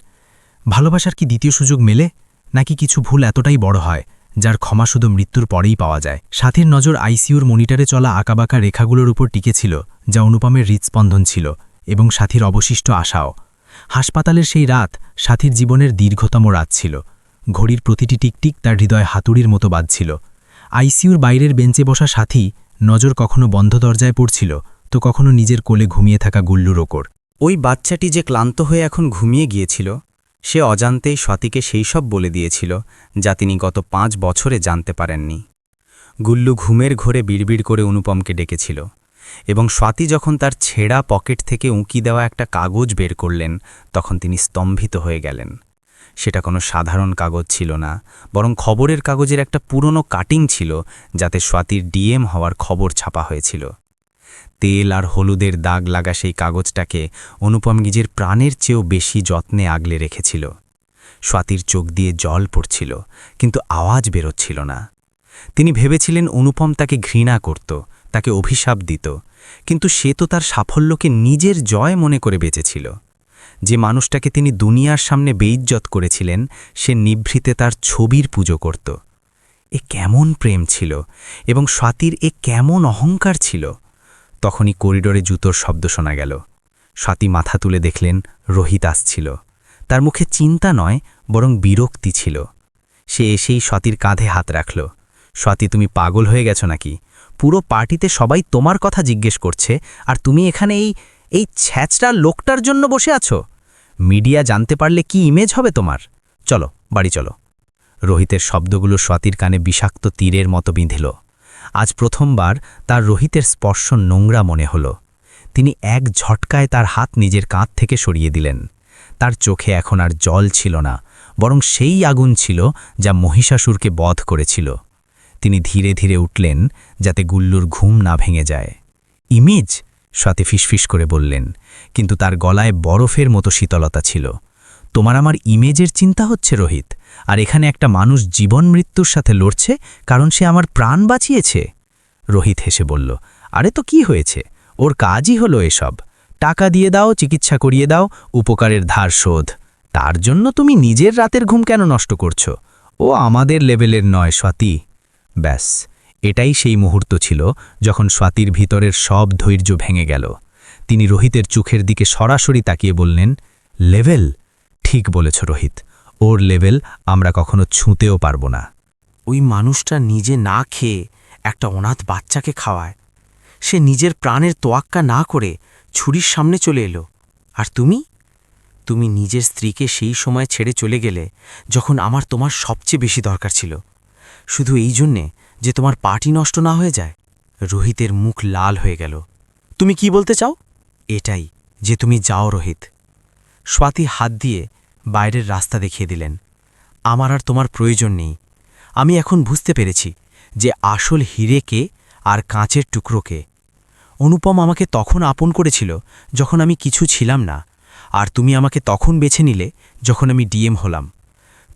ভালোবাসার কি দ্বিতীয় সুযোগ মেলে, নাকি কিছু ভুল এতটাই বড় হয় যার ক্ষমা শুধু মৃত্যুর পরেই পাওয়া যায়? সাথীর নজর আইসিইউর মনিটরে চলা আঁকাবাঁকা রেখাগুলোর উপর টিকেছিল, যা অনুপমের হৃৎস্পন্দন ছিল এবং সাথীর অবশিষ্ট আশাও। হাসপাতালের সেই রাত সাথীর জীবনের দীর্ঘতম রাত ছিল। ঘড়ির প্রতিটি টিকটিক তার হৃদয় হাতুড়ির মতো বাজছিল। আইসিইউর বাইরের বেঞ্চে বসা সাথী নজর কখনো বন্ধ দরজায় পড়ছিল, তো কখনো নিজের কোলে ঘুমিয়ে থাকা গুল্লুর ওপর। ওই বাচ্চাটি যে ক্লান্ত হয়ে এখন ঘুমিয়ে গিয়েছিল, সে অজান্তেই স্বাতীকে সেই সব বলে দিয়েছিল যা তিনি গত 5 বছরে জানতে পারেননি। গুল্লু ঘুমের ঘোরে বিড়বিড় করে অনুপমকে ডেকেছিল, এবং স্বাতী যখন তার ছেঁড়া পকেট থেকে উঁকি দেওয়া একটা কাগজ বের করলেন, তখন তিনি স্তম্ভিত হয়ে গেলেন। সেটা কোনো সাধারণ কাগজ ছিল না, বরং খবরের কাগজের একটা পুরনো কাটিং ছিল, যাতে স্বাতীর ডিএম হওয়ার খবর ছাপা হয়েছিল। তেল আর হলুদের দাগ লাগা সেই কাগজটাকে অনুপম নিজের প্রাণের চেয়েও বেশি যত্নে আগলে রেখেছিল। স্বাতীর চোখ দিয়ে জল পড়ছিল, কিন্তু আওয়াজ বেরোচ্ছিল না। তিনি ভেবেছিলেন অনুপম তাকে ঘৃণা করত, তাকে অভিশাপ দিত, কিন্তু সে তো তার সাফল্যকে নিজের জয় মনে করে বেঁচেছিল। যে মানুষটাকে তিনি দুনিয়ার সামনে বেইজ্জত করেছিলেন, সে নিভৃতে তার ছবির পুজো করত। এ কেমন প্রেম ছিল, এবং স্বাতীর এ কেমন অহংকার ছিল! তখনই করিডোরে জুতোর শব্দ শোনা গেল। স্বাতী মাথা তুলে দেখলেন রোহিত আসছিল। তার মুখে চিন্তা নয়, বরং বিরক্তি ছিল। সে এসেই স্বাতীর কাঁধে হাত রাখল। স্বাতী, তুমি পাগল হয়ে গেছ নাকি? পুরো পার্টিতে সবাই তোমার কথা জিজ্ঞেস করছে, আর তুমি এখানে এই ছ্যাচড়া লোকটার জন্য বসে আছো? মিডিয়া জানতে পারলে কি ইমেজ হবে তোমার? চলো, বাড়ি চলো। রোহিতের শব্দগুলো স্বাতীর কানে বিষাক্ত তীরের মতো বিঁধল। আজ প্রথমবার তার রোহিতের স্পর্শ নোংরা মনে হল। তিনি এক ঝটকায় তার হাত নিজের কাঁধ থেকে সরিয়ে দিলেন। তার চোখে এখন আর জল ছিল না, বরং সেই আগুন ছিল যা মহিষাসুরকে বধ করেছিল। তিনি ধীরে ধীরে উঠলেন, যাতে গুল্লুর ঘুম না ভেঙে যায়। ইমেজ, স্বাতী ফিসফিস করে বললেন, কিন্তু তার গলায় বরফের মতো শীতলতা ছিল। তোমার আমার ইমেজের চিন্তা হচ্ছে রোহিত, আর এখানে একটা মানুষ জীবন মৃত্যুর সাথে লড়ছে কারণ সে আমার প্রাণ বাঁচিয়েছে। রোহিত হেসে বলল, আরে তো কি হয়েছে, ওর কাজই হলো এসব। টাকা দিয়ে দাও, চিকিৎসা করিয়ে দাও, উপকারের ধার শোধ। তার জন্য তুমি নিজের রাতের ঘুম কেন নষ্ট করছো? ও আমাদের লেভেলের নয় স্বাতী। ব্যাস, এটাই সেই মুহূর্ত ছিল যখন স্বাতীর ভিতরের সব ধৈর্য ভেঙে গেল। তিনি রোহিতের চোখের দিকে সরাসরি তাকিয়ে বললেন, লেভেল? ঠিক বলেছ রোহিত, ওর লেভেল আমরা কখনো ছুঁতেও পারব না। ওই মানুষটা নিজে না খেয়ে একটা অনাথ বাচ্চাকে খাওয়ায়। সে নিজের প্রাণের তোয়াক্কা না করে ছুরির সামনে চলে এলো। আর তুমি নিজের স্ত্রীকে সেই সময় ছেড়ে চলে গেলে যখন আমার তোমার সবচেয়ে বেশি দরকার ছিল, শুধু এই জন্যে যে তোমার পার্টি নষ্ট না হয়ে যায়। রোহিতের মুখ লাল হয়ে গেল। তুমি কি বলতে চাও? এটাই যে তুমি যাও রোহিত। স্বাতী হাত দিয়ে বাইরের রাস্তা দেখিয়ে দিলেন। আমার আর তোমার প্রয়োজন নেই। আমি এখন বুঝতে পেরেছি যে আসল হিরেকে আর কাঁচের টুকরোকে। অনুপম আমাকে তখন আপন করেছিল যখন আমি কিছু ছিলাম না, আর তুমি আমাকে তখন বেছে নিলে যখন আমি ডিএম হলাম।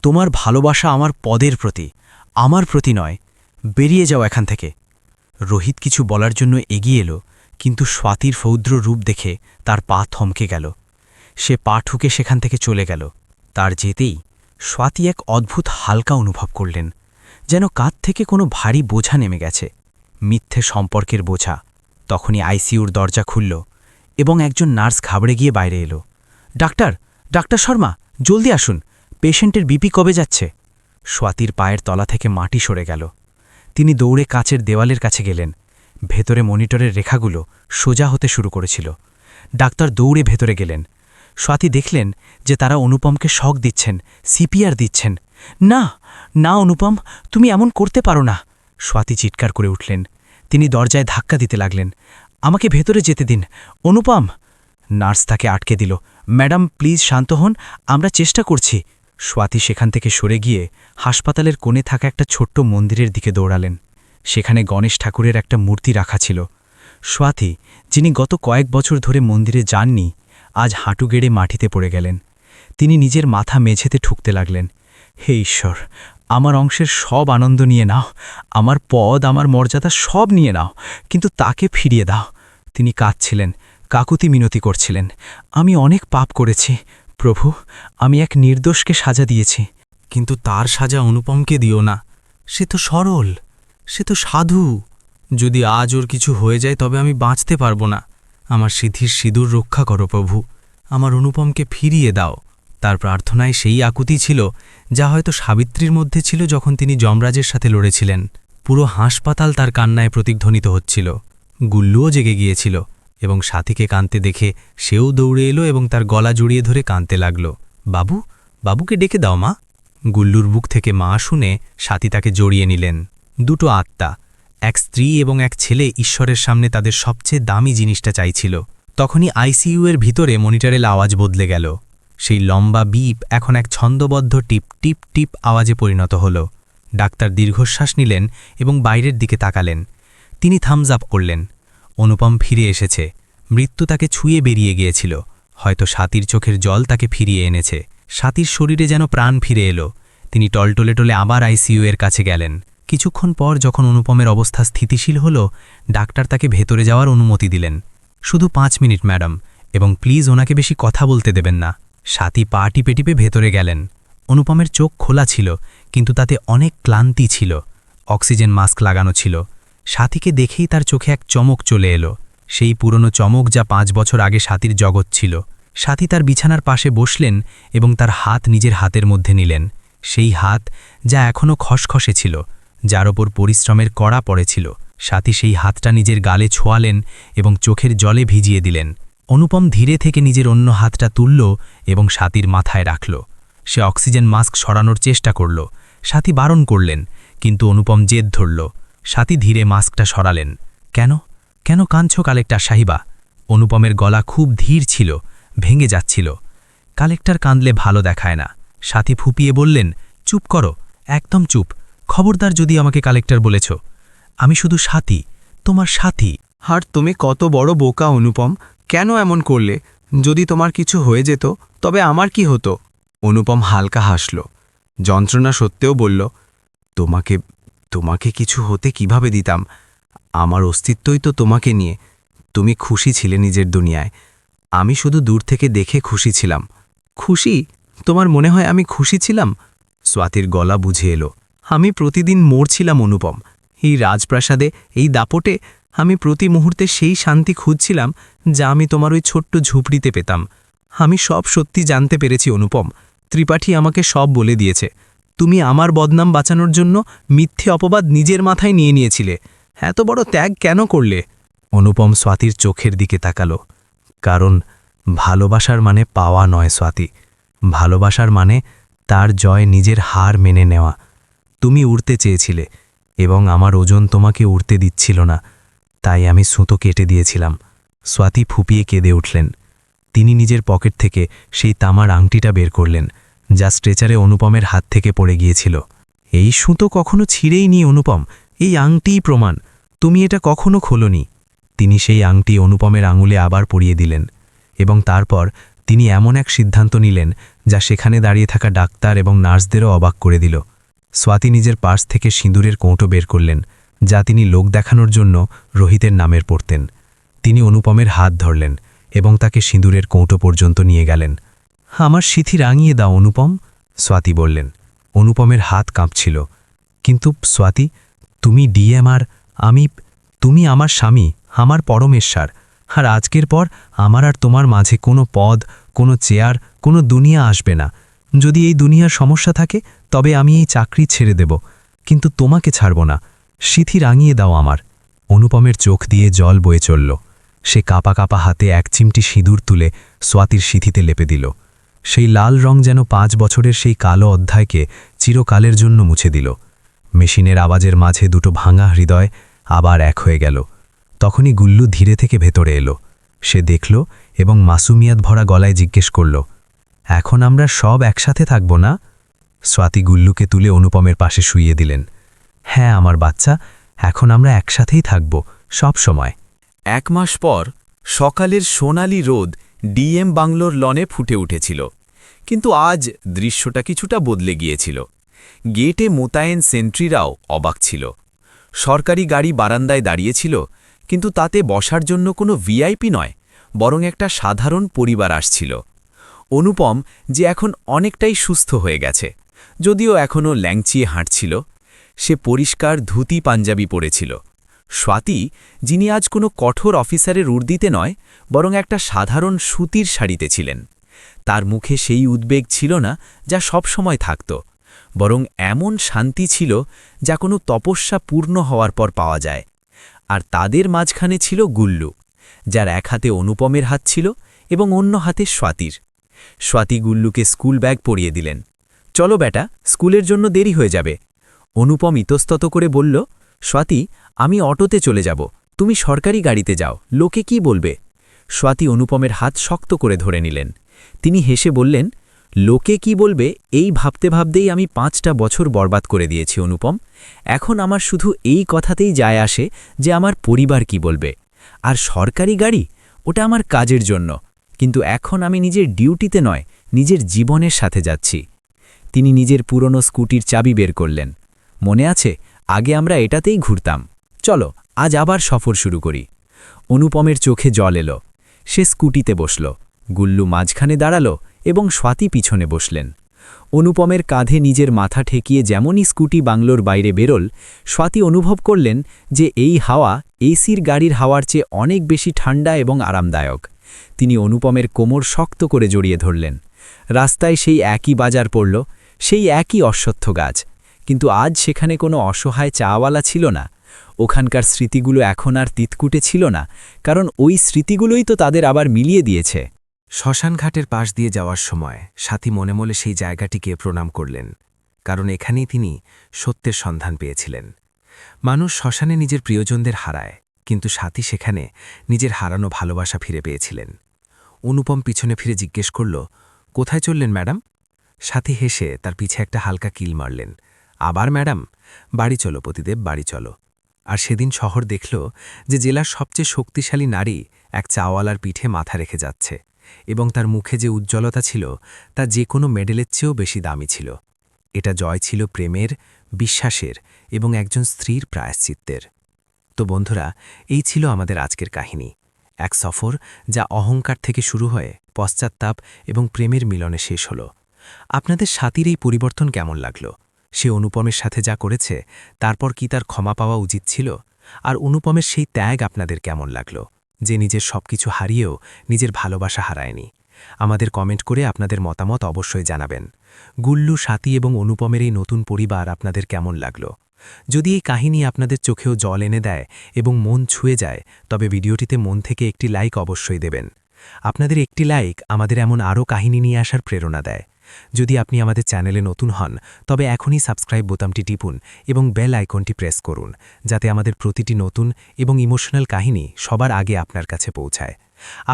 তোমার ভালোবাসা আমার পদের প্রতি, আমার প্রতি নয়। বেরিয়ে যাও এখান থেকে। রোহিত কিছু বলার জন্য এগিয়ে এলো, কিন্তু স্বাতীর রৌদ্র রূপ দেখে তার পা থমকে গেল। সে পা ঠুকে সেখান থেকে চলে গেল। তার যেতেই স্বাতী এক অদ্ভুত হালকা অনুভব করলেন, যেন কাঁধ থেকে কোনো ভারী বোঝা নেমে গেছে, মিথ্যে সম্পর্কের বোঝা। তখনই আইসিইউর দরজা খুলল এবং একজন নার্স ঘাবড়ে গিয়ে বাইরে এলো। ডাক্তার শর্মা, জলদি আসুন, পেশেন্টের বিপি কমে যাচ্ছে। স্বাতীর পায়ের তলা থেকে মাটি সরে গেল। তিনি দৌড়ে কাচের দেওয়ালের কাছে গেলেন। ভেতরে মনিটরের রেখাগুলো সোজা হতে শুরু করেছিল। ডাক্তার দৌড়ে ভেতরে গেলেন। স্বাতী দেখলেন যে তারা অনুপমকে শক দিচ্ছেন, সিপিআর দিচ্ছেন। না না অনুপম, তুমি এমন করতে পারো না। স্বাতী চিৎকার করে উঠলেন। তিনি দরজায় ধাক্কা দিতে লাগলেন। আমাকে ভেতরে যেতে দিন অনুপম। নার্স তাকে আটকে দিল। ম্যাডাম প্লিজ শান্ত হন, আমরা চেষ্টা করছি। স্বাতী সেখান থেকে সরে গিয়ে হাসপাতালের কোণে থাকা একটা ছোট্ট মন্দিরের দিকে দৌড়ালেন। সেখানে গণেশ ঠাকুরের একটা মূর্তি রাখা ছিল। স্বাতী, যিনি গত কয়েক বছর ধরে মন্দিরে যাননি, আজ হাঁটু গেড়ে মাটিতে পড়ে গেলেন। তিনি নিজের মাথা মেঝেতে ঠুকতে লাগলেন। হে ঈশ্বর, আমার অংশের সব আনন্দ নিয়ে নাও, আমার পদ, আমার মর্যাদা সব নিয়ে নাও, কিন্তু তাকে ফিরিয়ে দাও। তিনি কাঁদছিলেন, কাকুতি মিনতি করছিলেন। আমি অনেক পাপ করেছি প্রভু, আমি এক নির্দোষকে সাজা দিয়েছি। কিন্তু তার সাজা অনুপমকে দিও না। সে তো সরল, সে তো সাধু। যদি আজ ওর কিছু হয়ে যায় তবে আমি বাঁচতে পারবো না। আমার সিদ্ধির সিঁদুর রক্ষা করো প্রভু, আমার অনুপমকে ফিরিয়ে দাও। তার প্রার্থনায় সেই আকুতি ছিল যা হয়তো সাবিত্রীর মধ্যে ছিল যখন তিনি যমরাজের সাথে লড়েছিলেন। পুরো হাসপাতাল তার কান্নায় প্রতিধ্বনিত হচ্ছিল। গুল্লুও জেগে গিয়েছিল এবং সাথীকে কাঁদতে দেখে সেও দৌড়ে এলো এবং তার গলা জড়িয়ে ধরে কাঁদতে লাগল। বাবু, বাবুকে ডেকে দাও মা। গুল্লুর বুক থেকে মা শুনে সাথী তাকে জড়িয়ে নিলেন। দুটো আত্মা, এক স্ত্রী এবং এক ছেলে, ঈশ্বরের সামনে তাদের সবচেয়ে দামি জিনিসটা চাইছিল। তখনই আইসিইউ এর ভিতরে মনিটরের আওয়াজ বদলে গেল। সেই লম্বা বিপ এখন এক ছন্দবদ্ধ টিপ টিপ টিপ আওয়াজে পরিণত হল। ডাক্তার দীর্ঘশ্বাস নিলেন এবং বাইরের দিকে তাকালেন। তিনি থামস আপ করলেন। অনুপম ফিরে এসেছে। মৃত্যু তাকে ছুঁয়ে বেরিয়ে গিয়েছিল। হয়তো সাথীর চোখের জল তাকে ফিরিয়ে এনেছে। সাথীর শরীরে যেন প্রাণ ফিরে এলো। তিনি টলটলে টলে আবার আইসিইউ এর কাছে গেলেন। কিছুক্ষণ পর যখন অনুপমের অবস্থা স্থিতিশীল হল, ডাক্তার তাকে ভেতরে যাওয়ার অনুমতি দিলেন। শুধু 5 মিনিট ম্যাডাম, এবং প্লিজ ওনাকে বেশি কথা বলতে দেবেন না। সাথী পা টিপে টিপে ভেতরে গেলেন। অনুপমের চোখ খোলা ছিল, কিন্তু তাতে অনেক ক্লান্তি ছিল। অক্সিজেন মাস্ক লাগানো ছিল। সাথীকে দেখেই তার চোখে এক চমক চলে এলো, সেই পুরনো চমক যা 5 বছর আগে সাথীর জগৎ ছিল। সাথী তার বিছানার পাশে বসলেন এবং তার হাত নিজের হাতের মধ্যে নিলেন। সেই হাত যা এখনও খসখসে ছিল, যার ওপর পরিশ্রমের কড়া পড়েছিল। সাথী সেই হাতটা নিজের গালে ছোঁয়ালেন এবং চোখের জলে ভিজিয়ে দিলেন। অনুপম ধীরে থেকে নিজের অন্য হাতটা তুলল এবং সাথীর মাথায় রাখল। সে অক্সিজেন মাস্ক সরানোর চেষ্টা করল। সাথী বারণ করলেন, কিন্তু অনুপম জেদ ধরল। সাথী ধীরে মাস্কটা সরালেন। কেন কেন কাঁদছ কালেক্টর সাহিবা? অনুপমের গলা খুব ধীর ছিল, ভেঙে যাচ্ছিল। কালেক্টর কাঁদলে ভালো দেখায় না। সাথী ফুপিয়ে বললেন, চুপ করো, একদম চুপ। খবরদার যদি আমাকে কালেক্টর বলেছ। আমি শুধু সাথী, তোমার সাথী। আর তুমি কত বড় বোকা অনুপম, কেন এমন করলে? যদি তোমার কিছু হয়ে যেত তবে আমার কি হতো? অনুপম হালকা হাসল, যন্ত্রণা সত্ত্বেও বলল, তোমাকে তোমাকে কিছু হতে কিভাবে দিতাম? আমার অস্তিত্বই তো তোমাকে নিয়ে। তুমি খুশি ছিলে নিজের দুনিয়ায়, আমি শুধু দূর থেকে দেখে খুশি ছিলাম। খুশি? তোমার মনে হয় আমি খুশি ছিলাম? স্বাতীর গলা বুঝে এলো। আমি প্রতিদিন মরছিলাম অনুপম। এই রাজপ্রাসাদে, এই দাপটে আমি প্রতি মুহূর্তে সেই শান্তি খুঁজছিলাম যা আমি তোমার ওই ছোট্ট ঝুপড়িতে পেতাম। আমি সব সত্যি জানতে পেরেছি অনুপম। ত্রিপাঠী আমাকে সব বলে দিয়েছে। তুমি আমার বদনাম বাঁচানোর জন্য মিথ্যে অপবাদ নিজের মাথায় নিয়ে নিয়েছিলে। এত বড় ত্যাগ কেন করলে? অনুপম স্বাতীর চোখের দিকে তাকালো। কারণ ভালোবাসার মানে পাওয়া নয় স্বাতী, ভালোবাসার মানে তার জয় নিজের হার মেনে নেওয়া। তুমি উড়তে চেয়েছিলে এবং আমার ওজন তোমাকে উড়তে দিচ্ছিল না, তাই আমি সুতো কেটে দিয়েছিলাম। স্বাতী ফুপিয়ে কেঁদে উঠলেন। তিনি নিজের পকেট থেকে সেই তামার আংটিটা বের করলেন, যা স্ট্রেচারে অনুপমের হাত থেকে পড়ে গিয়েছিল। এই সুতো কখনো ছিঁড়েই নি অনুপম, এই আংটিই প্রমাণ। তুমি এটা কখনো খোলনি। তিনি সেই আংটি অনুপমের আঙুলে আবার পরিয়ে দিলেন এবং তারপর তিনি এমন এক সিদ্ধান্ত নিলেন যা সেখানে দাঁড়িয়ে থাকা ডাক্তার এবং নার্সদেরও অবাক করে দিল। স্বাতী নিজের পার্স থেকে সিঁদুরের কৌটো বের করলেন, যা তিনি লোক দেখানোর জন্য রোহিতের নামের পড়তেন। তিনি অনুপমের হাত ধরলেন এবং তাকে সিঁদুরের কৌটো পর্যন্ত নিয়ে গেলেন। আমার সিথি রাঙিয়ে দাও অনুপম, স্বাতী বললেন। অনুপমের হাত কাঁপছিল। কিন্তু স্বাতী, তুমি ডিএম আর তুমি আমার স্বামী, আমার পরমেশ্বর। আর আজকের পর আমার আর তোমার মাঝে কোনো পদ, কোনো চেয়ার, কোনো দুনিয়া আসবে না। যদি এই দুনিয়ার সমস্যা থাকে তবে আমি এই চাকরি ছেড়ে দেব, কিন্তু তোমাকে ছাড়ব না। সিথি রাঙিয়ে দাও আমার। অনুপমের চোখ দিয়ে জল বয়ে চলল। সে কাপা কাপা হাতে এক চিমটি সিঁদুর তুলে স্বাতীর সিথিতে লেপে দিল। সেই লাল রং যেন 5 বছরের সেই কালো অধ্যায়কে চিরকালের জন্য মুছে দিল। মেশিনের আওয়াজের মাঝে দুটো ভাঙা হৃদয় আবার এক হয়ে গেল। তখনই গুল্লু ধীরে থেকে ভেতরে এলো। সে দেখল এবং মাসুমিয়াত ভরা গলায় জিজ্ঞেস করল, এখন আমরা সব একসাথে থাকব না? স্বাতী গুল্লুকে তুলে অনুপমের পাশে শুইয়ে দিলেন। হ্যাঁ আমার বাচ্চা, এখন আমরা একসাথেই থাকব, সব সময়। 1 মাস পর সকালের সোনালি রোদ ডিএম বাংলোর লনে ফুটে উঠেছিল, কিন্তু আজ দৃশ্যটা কিছুটা বদলে গিয়েছিল। গেটে মোতায়েন সেন্ট্রিরাও অবাক ছিল। সরকারি গাড়ি বারান্দায় দাঁড়িয়েছিল, কিন্তু তাতে বসার জন্য কোনো ভিআইপি নয়, বরং একটা সাধারণ পরিবার আসছিল। অনুপম, যে এখন অনেকটাই সুস্থ হয়ে গেছে, যদিও এখনও ল্যাংচিয়ে হাঁটছিল, সে পরিষ্কার ধুতি পাঞ্জাবি পরেছিল। স্বাতী, যিনি আজ কোনো কঠোর অফিসারের উর্দিতে নয়, বরং একটা সাধারণ সুতির শাড়িতে ছিলেন। তার মুখে সেই উদ্বেগ ছিল না যা সবসময় থাকত, বরং এমন শান্তি ছিল যা কোনো তপস্যা পূর্ণ হওয়ার পর পাওয়া যায়। আর তাদের মাঝখানে ছিল গুল্লু, যার এক হাতে অনুপমের হাত ছিল এবং অন্য হাতে স্বাতীর। স্বাতী গুল্লুকে স্কুল ব্যাগ পরিয়ে দিলেন। চলো বেটা, স্কুলের জন্য দেরি হয়ে যাবে। অনুপম ইতস্তত করে বলল, স্বাতী, আমি অটোতে চলে যাব, তুমি সরকারি গাড়িতে যাও, লোকে কি বলবে? স্বাতী অনুপমের হাত শক্ত করে ধরে নিলেন। তিনি হেসে বললেন, লোকে কি বলবে এই ভাবতে ভাবতেই আমি 5টা বছর বরবাদ করে দিয়েছি অনুপম। এখন আমার শুধু এই কথাতেই যায় আসে যে আমার পরিবার কি বলবে। আর সরকারি গাড়ি, ওটা আমার কাজের জন্য, কিন্তু এখন আমি নিজের ডিউটিতে নয়, নিজের জীবনের সাথে যাচ্ছি। তিনি নিজের পুরনো স্কুটির চাবি বের করলেন। মনে আছে, আগে আমরা এটাতেই ঘুরতাম, চলো আজ আবার সফর শুরু করি। অনুপমের চোখে জল এলো। সে স্কুটিতে বসল, গুল্লু মাঝখানে দাঁড়ালো এবং স্বাতী পিছনে বসলেন। অনুপমের কাঁধে নিজের মাথা ঠেকিয়ে যেমনই স্কুটি বাংলোর বাইরে বেরোল, স্বাতী অনুভব করলেন যে এই হাওয়া এসির গাড়ির হাওয়ার চেয়ে অনেক বেশি ঠান্ডা এবং আরামদায়ক। তিনি অনুপমের কোমর শক্ত করে জড়িয়ে ধরলেন। রাস্তায় সেই একই বাজার পড়ল, সেই একই অশ্বত্থ গাছ, কিন্তু আজ সেখানে কোনো অসহায় চাওয়ালা ছিল না। ওখানকার স্মৃতিগুলো এখন আর তিতকুটে ছিল না, কারণ ওই স্মৃতিগুলোই তো তাদের আবার মিলিয়ে দিয়েছে। শ্মশানঘাটের পাশ দিয়ে যাওয়ার সময় সাথী মনে মনে সেই জায়গাটিকে প্রণাম করলেন, কারণ এখানেই তিনি সত্যের সন্ধান পেয়েছিলেন। মানুষ শ্মশানে নিজের প্রিয়জনদের হারায়, কিন্তু সাথী সেখানে নিজের হারানো ভালোবাসা ফিরে পেয়েছিলেন। অনুপম পিছনে ফিরে জিজ্ঞেস করল, কোথায় চললেন ম্যাডাম? সাথী হেসে তার পিছে একটা হালকা কিল মারলেন। আবার ম্যাডাম? বাড়ি চলো পতিদেব, বাড়ি চলো। আর সেদিন শহর দেখল যে জেলার সবচেয়ে শক্তিশালী নারী এক চাওয়ালার পিঠে মাথা রেখে যাচ্ছে, এবং তার মুখে যে উজ্জ্বলতা ছিল তা যে কোনো মেডেলের চেয়েও বেশি দামি ছিল। এটা জয় ছিল প্রেমের, বিশ্বাসের এবং একজন স্ত্রীর প্রায়শ্চিত্তের। তো বন্ধুরা, এই ছিল আমাদের আজকের কাহিনী। এক সফর যা অহংকার থেকে শুরু হয়ে পশ্চাত্তাপ এবং প্রেমের মিলনে শেষ হল। আপনাদের সাথীর এই পরিবর্তন কেমন লাগলো? সে অনুপমের সাথে যা করেছে তারপর কি তার ক্ষমা পাওয়া উচিত ছিল? আর অনুপমের সেই ত্যাগ আপনাদের কেমন লাগলো, যে নিজের সবকিছু হারিয়েও নিজের ভালোবাসা হারায়নি? আমাদের কমেন্ট করে আপনাদের মতামত অবশ্যই জানাবেন। গুল্লু, সাথী এবং অনুপমের এই নতুন পরিবার আপনাদের কেমন লাগলো? যদি এই কাহিনী আপনাদের চোখেও জল এনে দেয় এবং মন ছুঁয়ে যায়, তবে ভিডিওটিতে মন থেকে একটি লাইক অবশ্যই দেবেন। আপনাদের একটি লাইক আমাদের এমন আরও কাহিনী নিয়ে আসার প্রেরণা দেয়। যদি আপনি আমাদের চ্যানেলে নতুন হন, তবে এখনই সাবস্ক্রাইব বোতামটি টিপুন এবং বেল আইকনটি প্রেস করুন, যাতে আমাদের প্রতিটি নতুন এবং ইমোশনাল কাহিনী সবার আগে আপনার কাছে পৌঁছায়।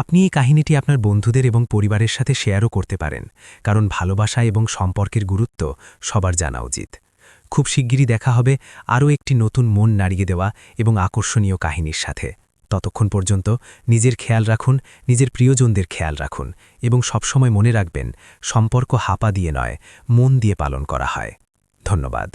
আপনি এই কাহিনীটি আপনার বন্ধুদের এবং পরিবারের সাথে শেয়ারও করতে পারেন, কারণ ভালোবাসা এবং সম্পর্কের গুরুত্ব সবার জানা উচিত। খুব শিগগিরই দেখা হবে আরও একটি নতুন মন নাড়িয়ে দেওয়া এবং আকর্ষণীয় কাহিনীর সাথে। ততক্ষণ পর্যন্ত নিজের খেয়াল রাখুন, নিজের প্রিয়জনদের খেয়াল রাখুন এবং সবসময় মনে রাখবেন, সম্পর্ক হাপা দিয়ে নয়, মন দিয়ে পালন করা হয়। ধন্যবাদ।